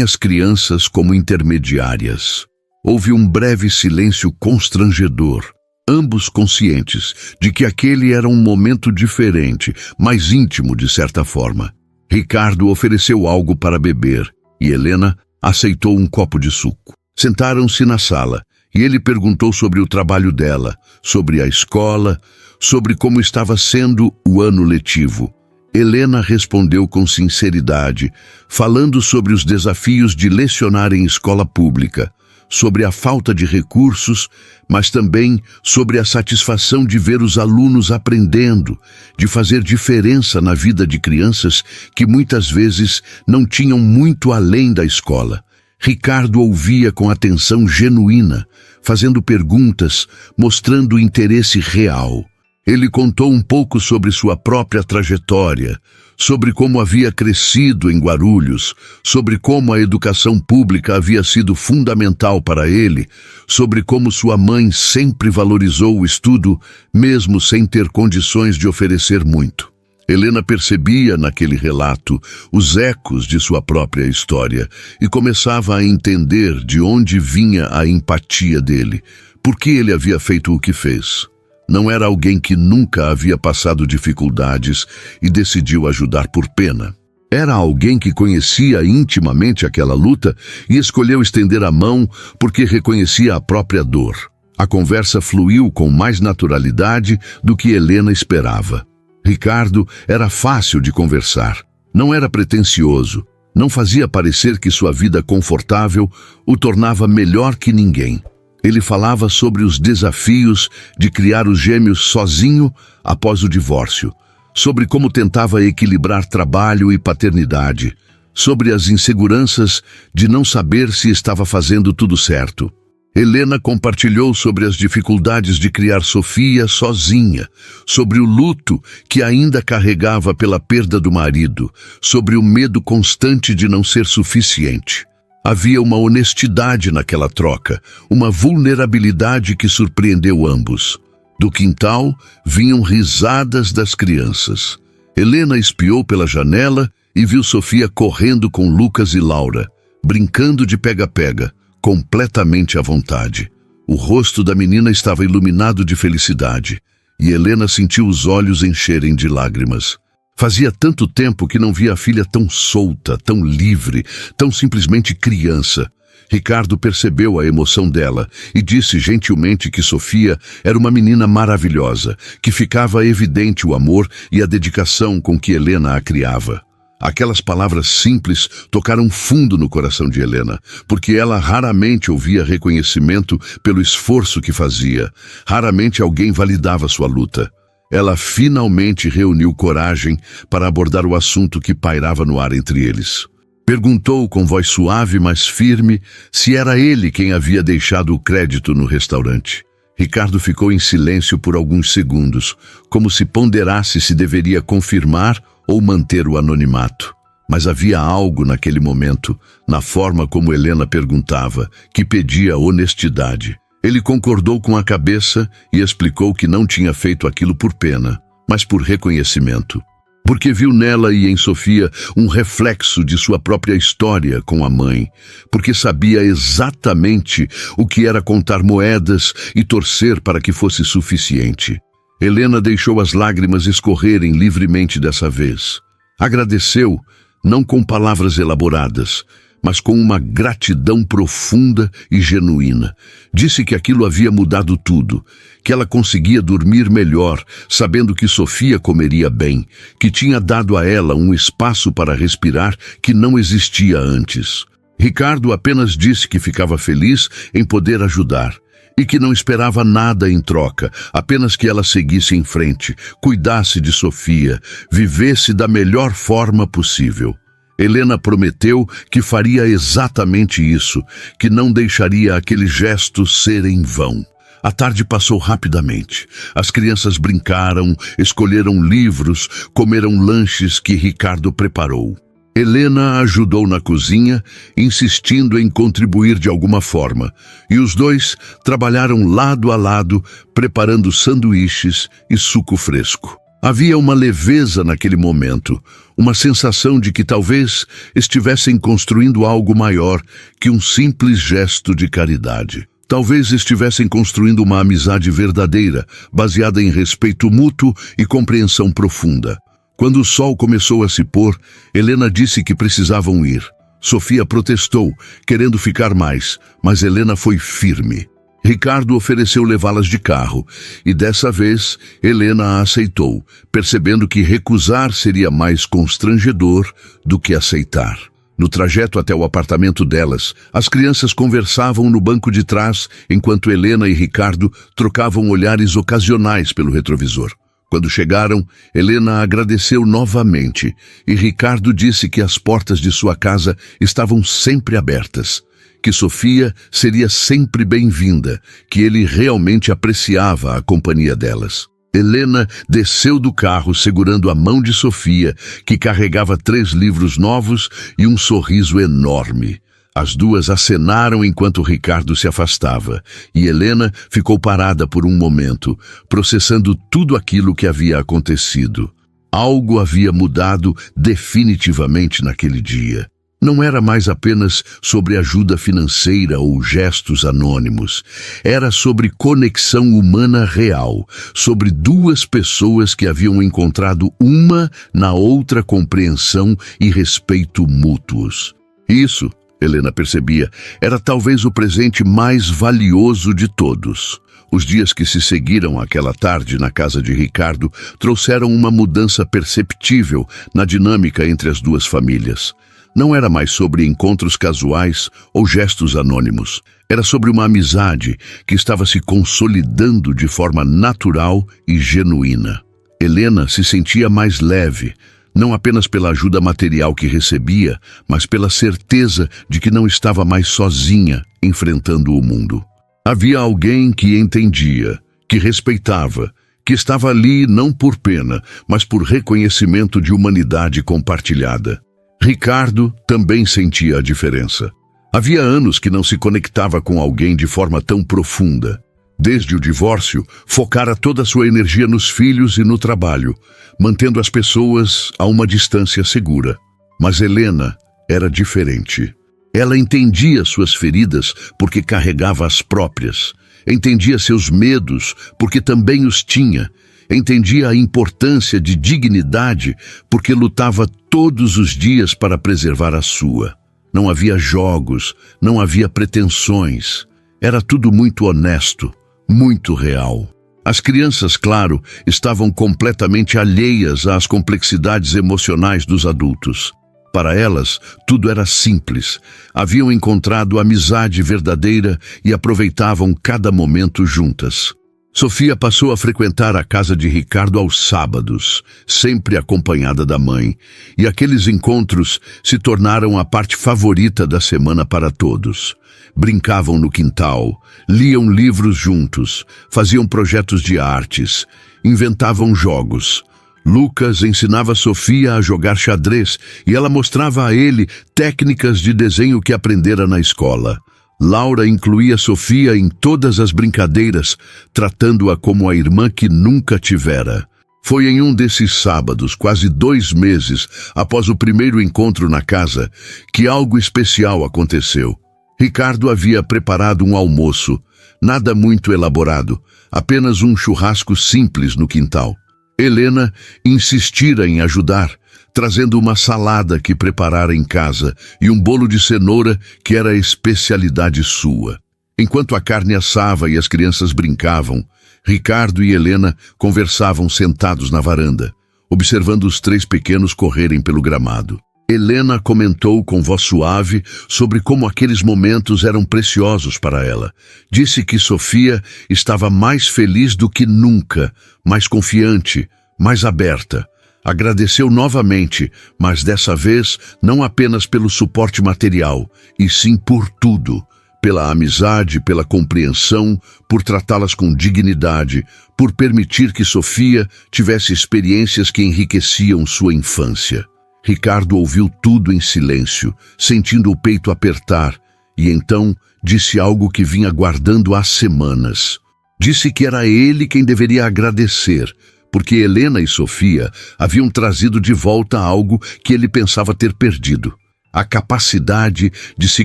as crianças como intermediárias. Houve um breve silêncio constrangedor, ambos conscientes de que aquele era um momento diferente, mais íntimo de certa forma. Ricardo ofereceu algo para beber e Helena aceitou um copo de suco. Sentaram-se na sala e ele perguntou sobre o trabalho dela, sobre a escola, sobre como estava sendo o ano letivo. Helena respondeu com sinceridade, falando sobre os desafios de lecionar em escola pública, sobre a falta de recursos, mas também sobre a satisfação de ver os alunos aprendendo, de fazer diferença na vida de crianças que muitas vezes não tinham muito além da escola. Ricardo ouvia com atenção genuína, fazendo perguntas, mostrando interesse real. Ele contou um pouco sobre sua própria trajetória, sobre como havia crescido em Guarulhos, sobre como a educação pública havia sido fundamental para ele, sobre como sua mãe sempre valorizou o estudo, mesmo sem ter condições de oferecer muito. Helena percebia naquele relato os ecos de sua própria história e começava a entender de onde vinha a empatia dele. Por que ele havia feito o que fez? Não era alguém que nunca havia passado dificuldades e decidiu ajudar por pena. Era alguém que conhecia intimamente aquela luta e escolheu estender a mão porque reconhecia a própria dor. A conversa fluiu com mais naturalidade do que Helena esperava. Ricardo era fácil de conversar. Não era pretensioso. Não fazia parecer que sua vida confortável o tornava melhor que ninguém. Ele falava sobre os desafios de criar os gêmeos sozinho após o divórcio, sobre como tentava equilibrar trabalho e paternidade, sobre as inseguranças de não saber se estava fazendo tudo certo. Helena compartilhou sobre as dificuldades de criar Sofia sozinha, sobre o luto que ainda carregava pela perda do marido, sobre o medo constante de não ser suficiente. Havia uma honestidade naquela troca, uma vulnerabilidade que surpreendeu ambos. Do quintal vinham risadas das crianças. Helena espiou pela janela e viu Sofia correndo com Lucas e Laura, brincando de pega-pega, completamente à vontade. O rosto da menina estava iluminado de felicidade, e Helena sentiu os olhos encherem de lágrimas. Fazia tanto tempo que não via a filha tão solta, tão livre, tão simplesmente criança. Ricardo percebeu a emoção dela e disse gentilmente que Sofia era uma menina maravilhosa, que ficava evidente o amor e a dedicação com que Helena a criava. Aquelas palavras simples tocaram fundo no coração de Helena, porque ela raramente ouvia reconhecimento pelo esforço que fazia. Raramente alguém validava sua luta. Ela finalmente reuniu coragem para abordar o assunto que pairava no ar entre eles. Perguntou com voz suave, mas firme, se era ele quem havia deixado o crédito no restaurante. Ricardo ficou em silêncio por alguns segundos, como se ponderasse se deveria confirmar ou manter o anonimato. Mas havia algo naquele momento, na forma como Helena perguntava, que pedia honestidade. Ele concordou com a cabeça e explicou que não tinha feito aquilo por pena, mas por reconhecimento. Porque viu nela e em Sofia um reflexo de sua própria história com a mãe. Porque sabia exatamente o que era contar moedas e torcer para que fosse suficiente. Helena deixou as lágrimas escorrerem livremente dessa vez. Agradeceu, não com palavras elaboradas, mas com uma gratidão profunda e genuína. Disse que aquilo havia mudado tudo, que ela conseguia dormir melhor, sabendo que Sofia comeria bem, que tinha dado a ela um espaço para respirar que não existia antes. Ricardo apenas disse que ficava feliz em poder ajudar e que não esperava nada em troca, apenas que ela seguisse em frente, cuidasse de Sofia, vivesse da melhor forma possível. Helena prometeu que faria exatamente isso, que não deixaria aquele gesto ser em vão. A tarde passou rapidamente. As crianças brincaram, escolheram livros, comeram lanches que Ricardo preparou. Helena ajudou na cozinha, insistindo em contribuir de alguma forma, e os dois trabalharam lado a lado, preparando sanduíches e suco fresco. Havia uma leveza naquele momento, uma sensação de que talvez estivessem construindo algo maior que um simples gesto de caridade. Talvez estivessem construindo uma amizade verdadeira, baseada em respeito mútuo e compreensão profunda. Quando o sol começou a se pôr, Helena disse que precisavam ir. Sofia protestou, querendo ficar mais, mas Helena foi firme. Ricardo ofereceu levá-las de carro, e dessa vez Helena a aceitou, percebendo que recusar seria mais constrangedor do que aceitar. No trajeto até o apartamento delas, as crianças conversavam no banco de trás, enquanto Helena e Ricardo trocavam olhares ocasionais pelo retrovisor. Quando chegaram, Helena agradeceu novamente, e Ricardo disse que as portas de sua casa estavam sempre abertas, que Sofia seria sempre bem-vinda, que ele realmente apreciava a companhia delas. Helena desceu do carro segurando a mão de Sofia, que carregava 3 livros novos e um sorriso enorme. As duas acenaram enquanto Ricardo se afastava, e Helena ficou parada por um momento, processando tudo aquilo que havia acontecido. Algo havia mudado definitivamente naquele dia. Não era mais apenas sobre ajuda financeira ou gestos anônimos. Era sobre conexão humana real, sobre duas pessoas que haviam encontrado uma na outra compreensão e respeito mútuos. Isso, Helena percebia, era talvez o presente mais valioso de todos. Os dias que se seguiram àquela tarde na casa de Ricardo trouxeram uma mudança perceptível na dinâmica entre as duas famílias. Não era mais sobre encontros casuais ou gestos anônimos. Era sobre uma amizade que estava se consolidando de forma natural e genuína. Helena se sentia mais leve, não apenas pela ajuda material que recebia, mas pela certeza de que não estava mais sozinha enfrentando o mundo. Havia alguém que entendia, que respeitava, que estava ali não por pena, mas por reconhecimento de humanidade compartilhada. Ricardo também sentia a diferença. Havia anos que não se conectava com alguém de forma tão profunda. Desde o divórcio, focara toda a sua energia nos filhos e no trabalho, mantendo as pessoas a uma distância segura. Mas Helena era diferente. Ela entendia suas feridas porque carregava as próprias. Entendia seus medos porque também os tinha. Entendia a importância de dignidade porque lutava todos os dias para preservar a sua. Não havia jogos, não havia pretensões. Era tudo muito honesto, muito real. As crianças, claro, estavam completamente alheias às complexidades emocionais dos adultos. Para elas, tudo era simples. Haviam encontrado amizade verdadeira e aproveitavam cada momento juntas. Sofia passou a frequentar a casa de Ricardo aos sábados, sempre acompanhada da mãe, e aqueles encontros se tornaram a parte favorita da semana para todos. Brincavam no quintal, liam livros juntos, faziam projetos de artes, inventavam jogos. Lucas ensinava Sofia a jogar xadrez e ela mostrava a ele técnicas de desenho que aprendera na escola. Laura incluía Sofia em todas as brincadeiras, tratando-a como a irmã que nunca tivera. Foi em um desses sábados, quase 2 meses após o primeiro encontro na casa, que algo especial aconteceu. Ricardo havia preparado um almoço, nada muito elaborado, apenas um churrasco simples no quintal. Helena insistira em ajudar, trazendo uma salada que preparara em casa e um bolo de cenoura que era especialidade sua. Enquanto a carne assava e as crianças brincavam, Ricardo e Helena conversavam sentados na varanda, observando os 3 pequenos correrem pelo gramado. Helena comentou com voz suave sobre como aqueles momentos eram preciosos para ela. Disse que Sofia estava mais feliz do que nunca, mais confiante, mais aberta. Agradeceu novamente, mas dessa vez não apenas pelo suporte material, e sim por tudo. Pela amizade, pela compreensão, por tratá-las com dignidade, por permitir que Sofia tivesse experiências que enriqueciam sua infância. Ricardo ouviu tudo em silêncio, sentindo o peito apertar, e então disse algo que vinha guardando há semanas. Disse que era ele quem deveria agradecer, porque Helena e Sofia haviam trazido de volta algo que ele pensava ter perdido. A capacidade de se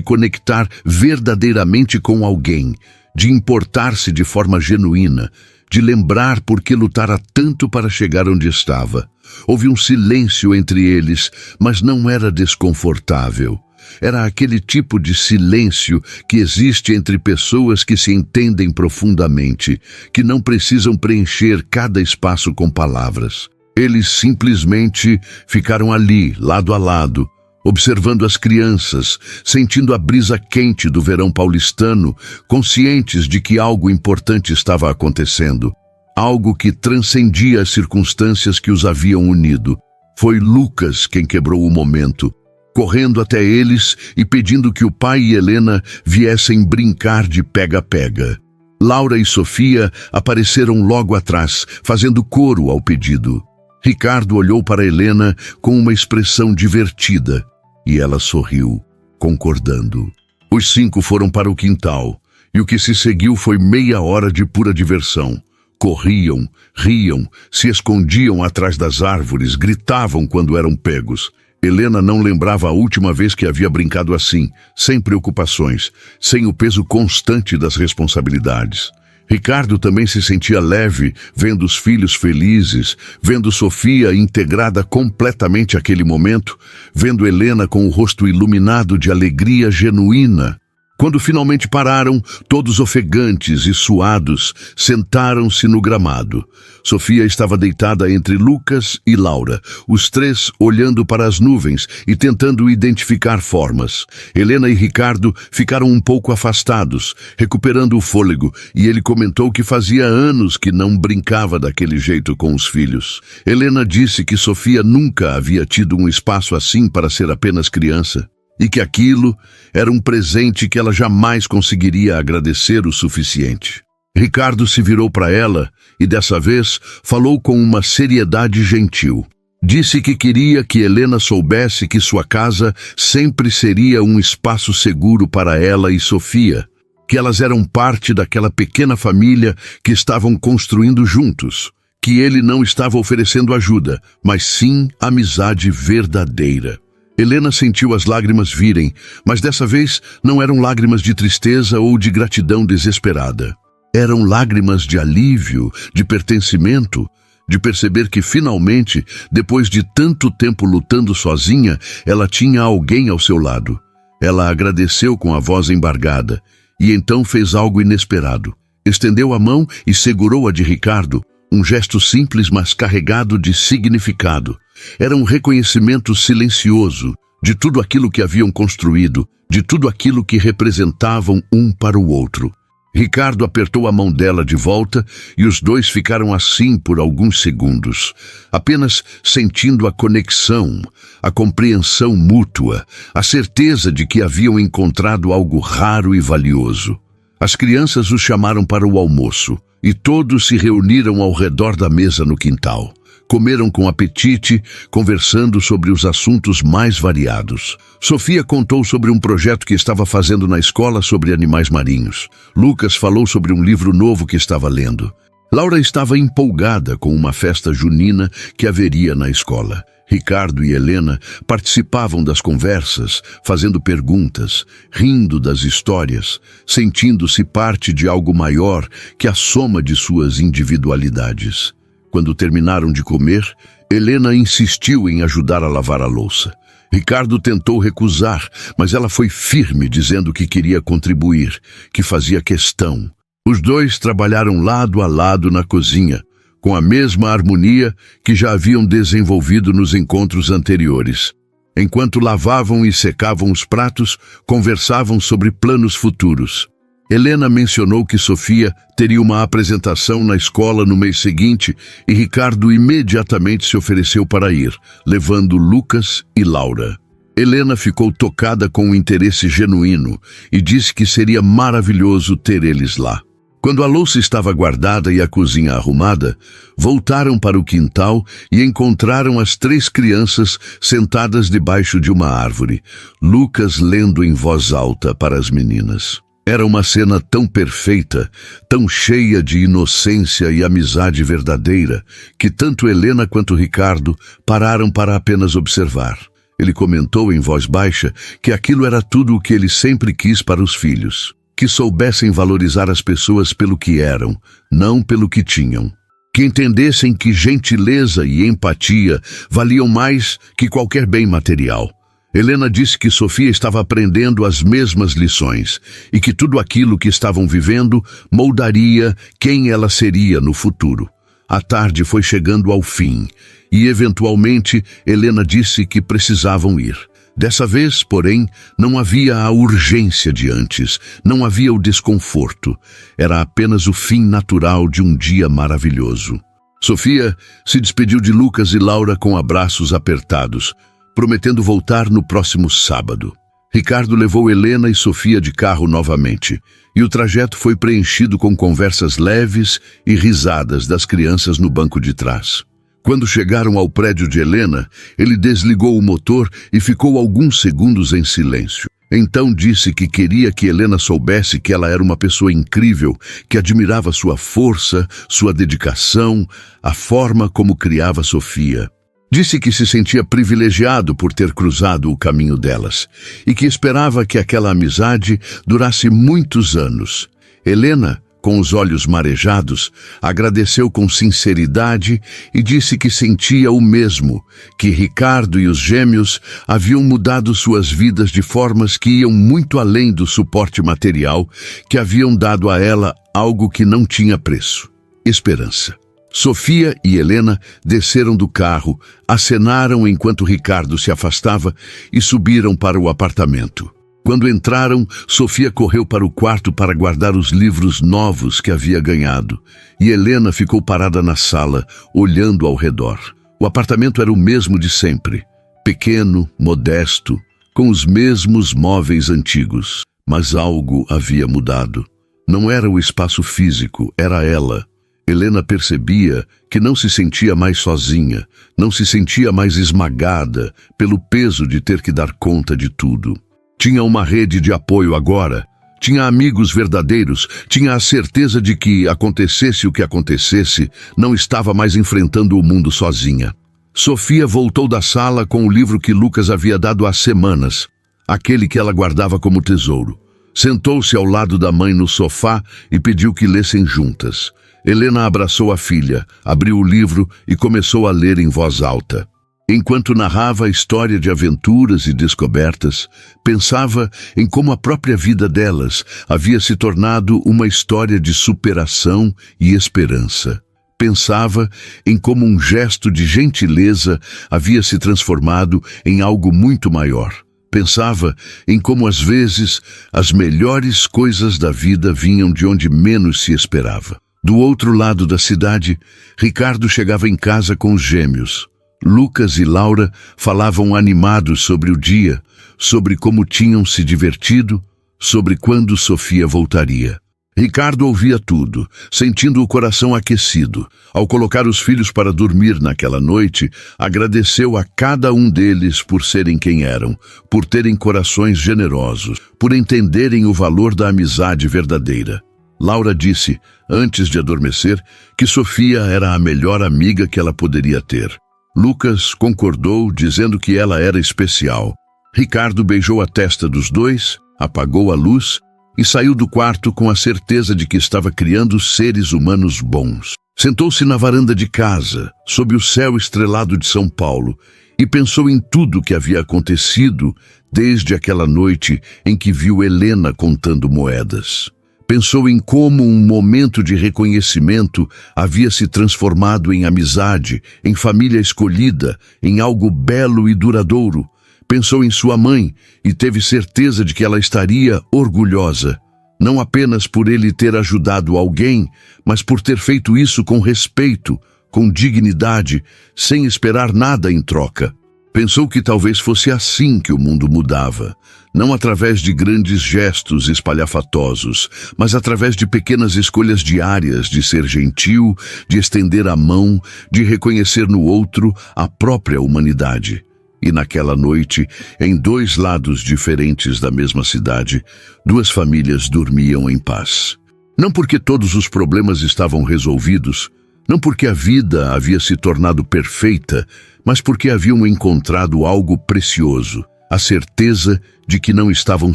conectar verdadeiramente com alguém, de importar-se de forma genuína, de lembrar por que lutara tanto para chegar onde estava. Houve um silêncio entre eles, mas não era desconfortável. Era aquele tipo de silêncio que existe entre pessoas que se entendem profundamente, que não precisam preencher cada espaço com palavras. Eles simplesmente ficaram ali, lado a lado, observando as crianças, sentindo a brisa quente do verão paulistano, conscientes de que algo importante estava acontecendo. Algo que transcendia as circunstâncias que os haviam unido. Foi Lucas quem quebrou o momento, correndo até eles e pedindo que o pai e Helena viessem brincar de pega-pega. Laura e Sofia apareceram logo atrás, fazendo coro ao pedido. Ricardo olhou para Helena com uma expressão divertida e ela sorriu, concordando. Os 5 foram para o quintal e o que se seguiu foi meia hora de pura diversão. Corriam, riam, se escondiam atrás das árvores, gritavam quando eram pegos. Helena não lembrava a última vez que havia brincado assim, sem preocupações, sem o peso constante das responsabilidades. Ricardo também se sentia leve, vendo os filhos felizes, vendo Sofia integrada completamente àquele momento, vendo Helena com o rosto iluminado de alegria genuína. Quando finalmente pararam, todos ofegantes e suados, sentaram-se no gramado. Sofia estava deitada entre Lucas e Laura, os três olhando para as nuvens e tentando identificar formas. Helena e Ricardo ficaram um pouco afastados, recuperando o fôlego, e ele comentou que fazia anos que não brincava daquele jeito com os filhos. Helena disse que Sofia nunca havia tido um espaço assim para ser apenas criança, e que aquilo era um presente que ela jamais conseguiria agradecer o suficiente. Ricardo se virou para ela e, dessa vez, falou com uma seriedade gentil. Disse que queria que Helena soubesse que sua casa sempre seria um espaço seguro para ela e Sofia, que elas eram parte daquela pequena família que estavam construindo juntos, que ele não estava oferecendo ajuda, mas sim amizade verdadeira. Helena sentiu as lágrimas virem, mas dessa vez não eram lágrimas de tristeza ou de gratidão desesperada. Eram lágrimas de alívio, de pertencimento, de perceber que finalmente, depois de tanto tempo lutando sozinha, ela tinha alguém ao seu lado. Ela agradeceu com a voz embargada e então fez algo inesperado. Estendeu a mão e segurou a de Ricardo, um gesto simples mas carregado de significado. Era um reconhecimento silencioso de tudo aquilo que haviam construído, de tudo aquilo que representavam um para o outro. Ricardo apertou a mão dela de volta e os dois ficaram assim por alguns segundos, apenas sentindo a conexão, a compreensão mútua, a certeza de que haviam encontrado algo raro e valioso. As crianças os chamaram para o almoço e todos se reuniram ao redor da mesa no quintal. Comeram com apetite, conversando sobre os assuntos mais variados. Sofia contou sobre um projeto que estava fazendo na escola sobre animais marinhos. Lucas falou sobre um livro novo que estava lendo. Laura estava empolgada com uma festa junina que haveria na escola. Ricardo e Helena participavam das conversas, fazendo perguntas, rindo das histórias, sentindo-se parte de algo maior que a soma de suas individualidades. Quando terminaram de comer, Helena insistiu em ajudar a lavar a louça. Ricardo tentou recusar, mas ela foi firme, dizendo que queria contribuir, que fazia questão. Os dois trabalharam lado a lado na cozinha, com a mesma harmonia que já haviam desenvolvido nos encontros anteriores. Enquanto lavavam e secavam os pratos, conversavam sobre planos futuros. Helena mencionou que Sofia teria uma apresentação na escola no mês seguinte e Ricardo imediatamente se ofereceu para ir, levando Lucas e Laura. Helena ficou tocada com um interesse genuíno e disse que seria maravilhoso ter eles lá. Quando a louça estava guardada e a cozinha arrumada, voltaram para o quintal e encontraram as três crianças sentadas debaixo de uma árvore, Lucas lendo em voz alta para as meninas. Era uma cena tão perfeita, tão cheia de inocência e amizade verdadeira, que tanto Helena quanto Ricardo pararam para apenas observar. Ele comentou em voz baixa que aquilo era tudo o que ele sempre quis para os filhos, que soubessem valorizar as pessoas pelo que eram, não pelo que tinham. Que entendessem que gentileza e empatia valiam mais que qualquer bem material. Helena disse que Sofia estava aprendendo as mesmas lições e que tudo aquilo que estavam vivendo moldaria quem ela seria no futuro. A tarde foi chegando ao fim e, eventualmente, Helena disse que precisavam ir. Dessa vez, porém, não havia a urgência de antes, não havia o desconforto. Era apenas o fim natural de um dia maravilhoso. Sofia se despediu de Lucas e Laura com abraços apertados, prometendo voltar no próximo sábado. Ricardo levou Helena e Sofia de carro novamente, e o trajeto foi preenchido com conversas leves e risadas das crianças no banco de trás. Quando chegaram ao prédio de Helena, ele desligou o motor e ficou alguns segundos em silêncio. Então disse que queria que Helena soubesse que ela era uma pessoa incrível, que admirava sua força, sua dedicação, a forma como criava Sofia. Disse que se sentia privilegiado por ter cruzado o caminho delas e que esperava que aquela amizade durasse muitos anos. Helena, com os olhos marejados, agradeceu com sinceridade e disse que sentia o mesmo, que Ricardo e os gêmeos haviam mudado suas vidas de formas que iam muito além do suporte material, que haviam dado a ela algo que não tinha preço: esperança. Sofia e Helena desceram do carro, acenaram enquanto Ricardo se afastava e subiram para o apartamento. Quando entraram, Sofia correu para o quarto para guardar os livros novos que havia ganhado, e Helena ficou parada na sala, olhando ao redor. O apartamento era o mesmo de sempre, pequeno, modesto, com os mesmos móveis antigos. Mas algo havia mudado. Não era o espaço físico, era ela. Helena percebia que não se sentia mais sozinha, não se sentia mais esmagada pelo peso de ter que dar conta de tudo. Tinha uma rede de apoio agora, tinha amigos verdadeiros, tinha a certeza de que, acontecesse o que acontecesse, não estava mais enfrentando o mundo sozinha. Sofia voltou da sala com o livro que Lucas havia dado há semanas, aquele que ela guardava como tesouro. Sentou-se ao lado da mãe no sofá e pediu que lessem juntas. Helena abraçou a filha, abriu o livro e começou a ler em voz alta. Enquanto narrava a história de aventuras e descobertas, pensava em como a própria vida delas havia se tornado uma história de superação e esperança. Pensava em como um gesto de gentileza havia se transformado em algo muito maior. Pensava em como às vezes as melhores coisas da vida vinham de onde menos se esperava. Do outro lado da cidade, Ricardo chegava em casa com os gêmeos. Lucas e Laura falavam animados sobre o dia, sobre como tinham se divertido, sobre quando Sofia voltaria. Ricardo ouvia tudo, sentindo o coração aquecido. Ao colocar os filhos para dormir naquela noite, agradeceu a cada um deles por serem quem eram, por terem corações generosos, por entenderem o valor da amizade verdadeira. Laura disse, antes de adormecer, que Sofia era a melhor amiga que ela poderia ter. Lucas concordou, dizendo que ela era especial. Ricardo beijou a testa dos dois, apagou a luz e saiu do quarto com a certeza de que estava criando seres humanos bons. Sentou-se na varanda de casa, sob o céu estrelado de São Paulo, e pensou em tudo o que havia acontecido desde aquela noite em que viu Helena contando moedas. Pensou em como um momento de reconhecimento havia se transformado em amizade, em família escolhida, em algo belo e duradouro. Pensou em sua mãe e teve certeza de que ela estaria orgulhosa, não apenas por ele ter ajudado alguém, mas por ter feito isso com respeito, com dignidade, sem esperar nada em troca. Pensou que talvez fosse assim que o mundo mudava, não através de grandes gestos espalhafatosos, mas através de pequenas escolhas diárias de ser gentil, de estender a mão, de reconhecer no outro a própria humanidade. E naquela noite, em dois lados diferentes da mesma cidade, duas famílias dormiam em paz. Não porque todos os problemas estavam resolvidos, não porque a vida havia se tornado perfeita, mas porque haviam encontrado algo precioso, a certeza de que não estavam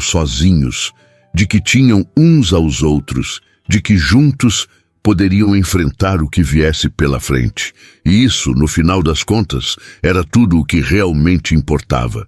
sozinhos, de que tinham uns aos outros, de que juntos poderiam enfrentar o que viesse pela frente. E isso, no final das contas, era tudo o que realmente importava.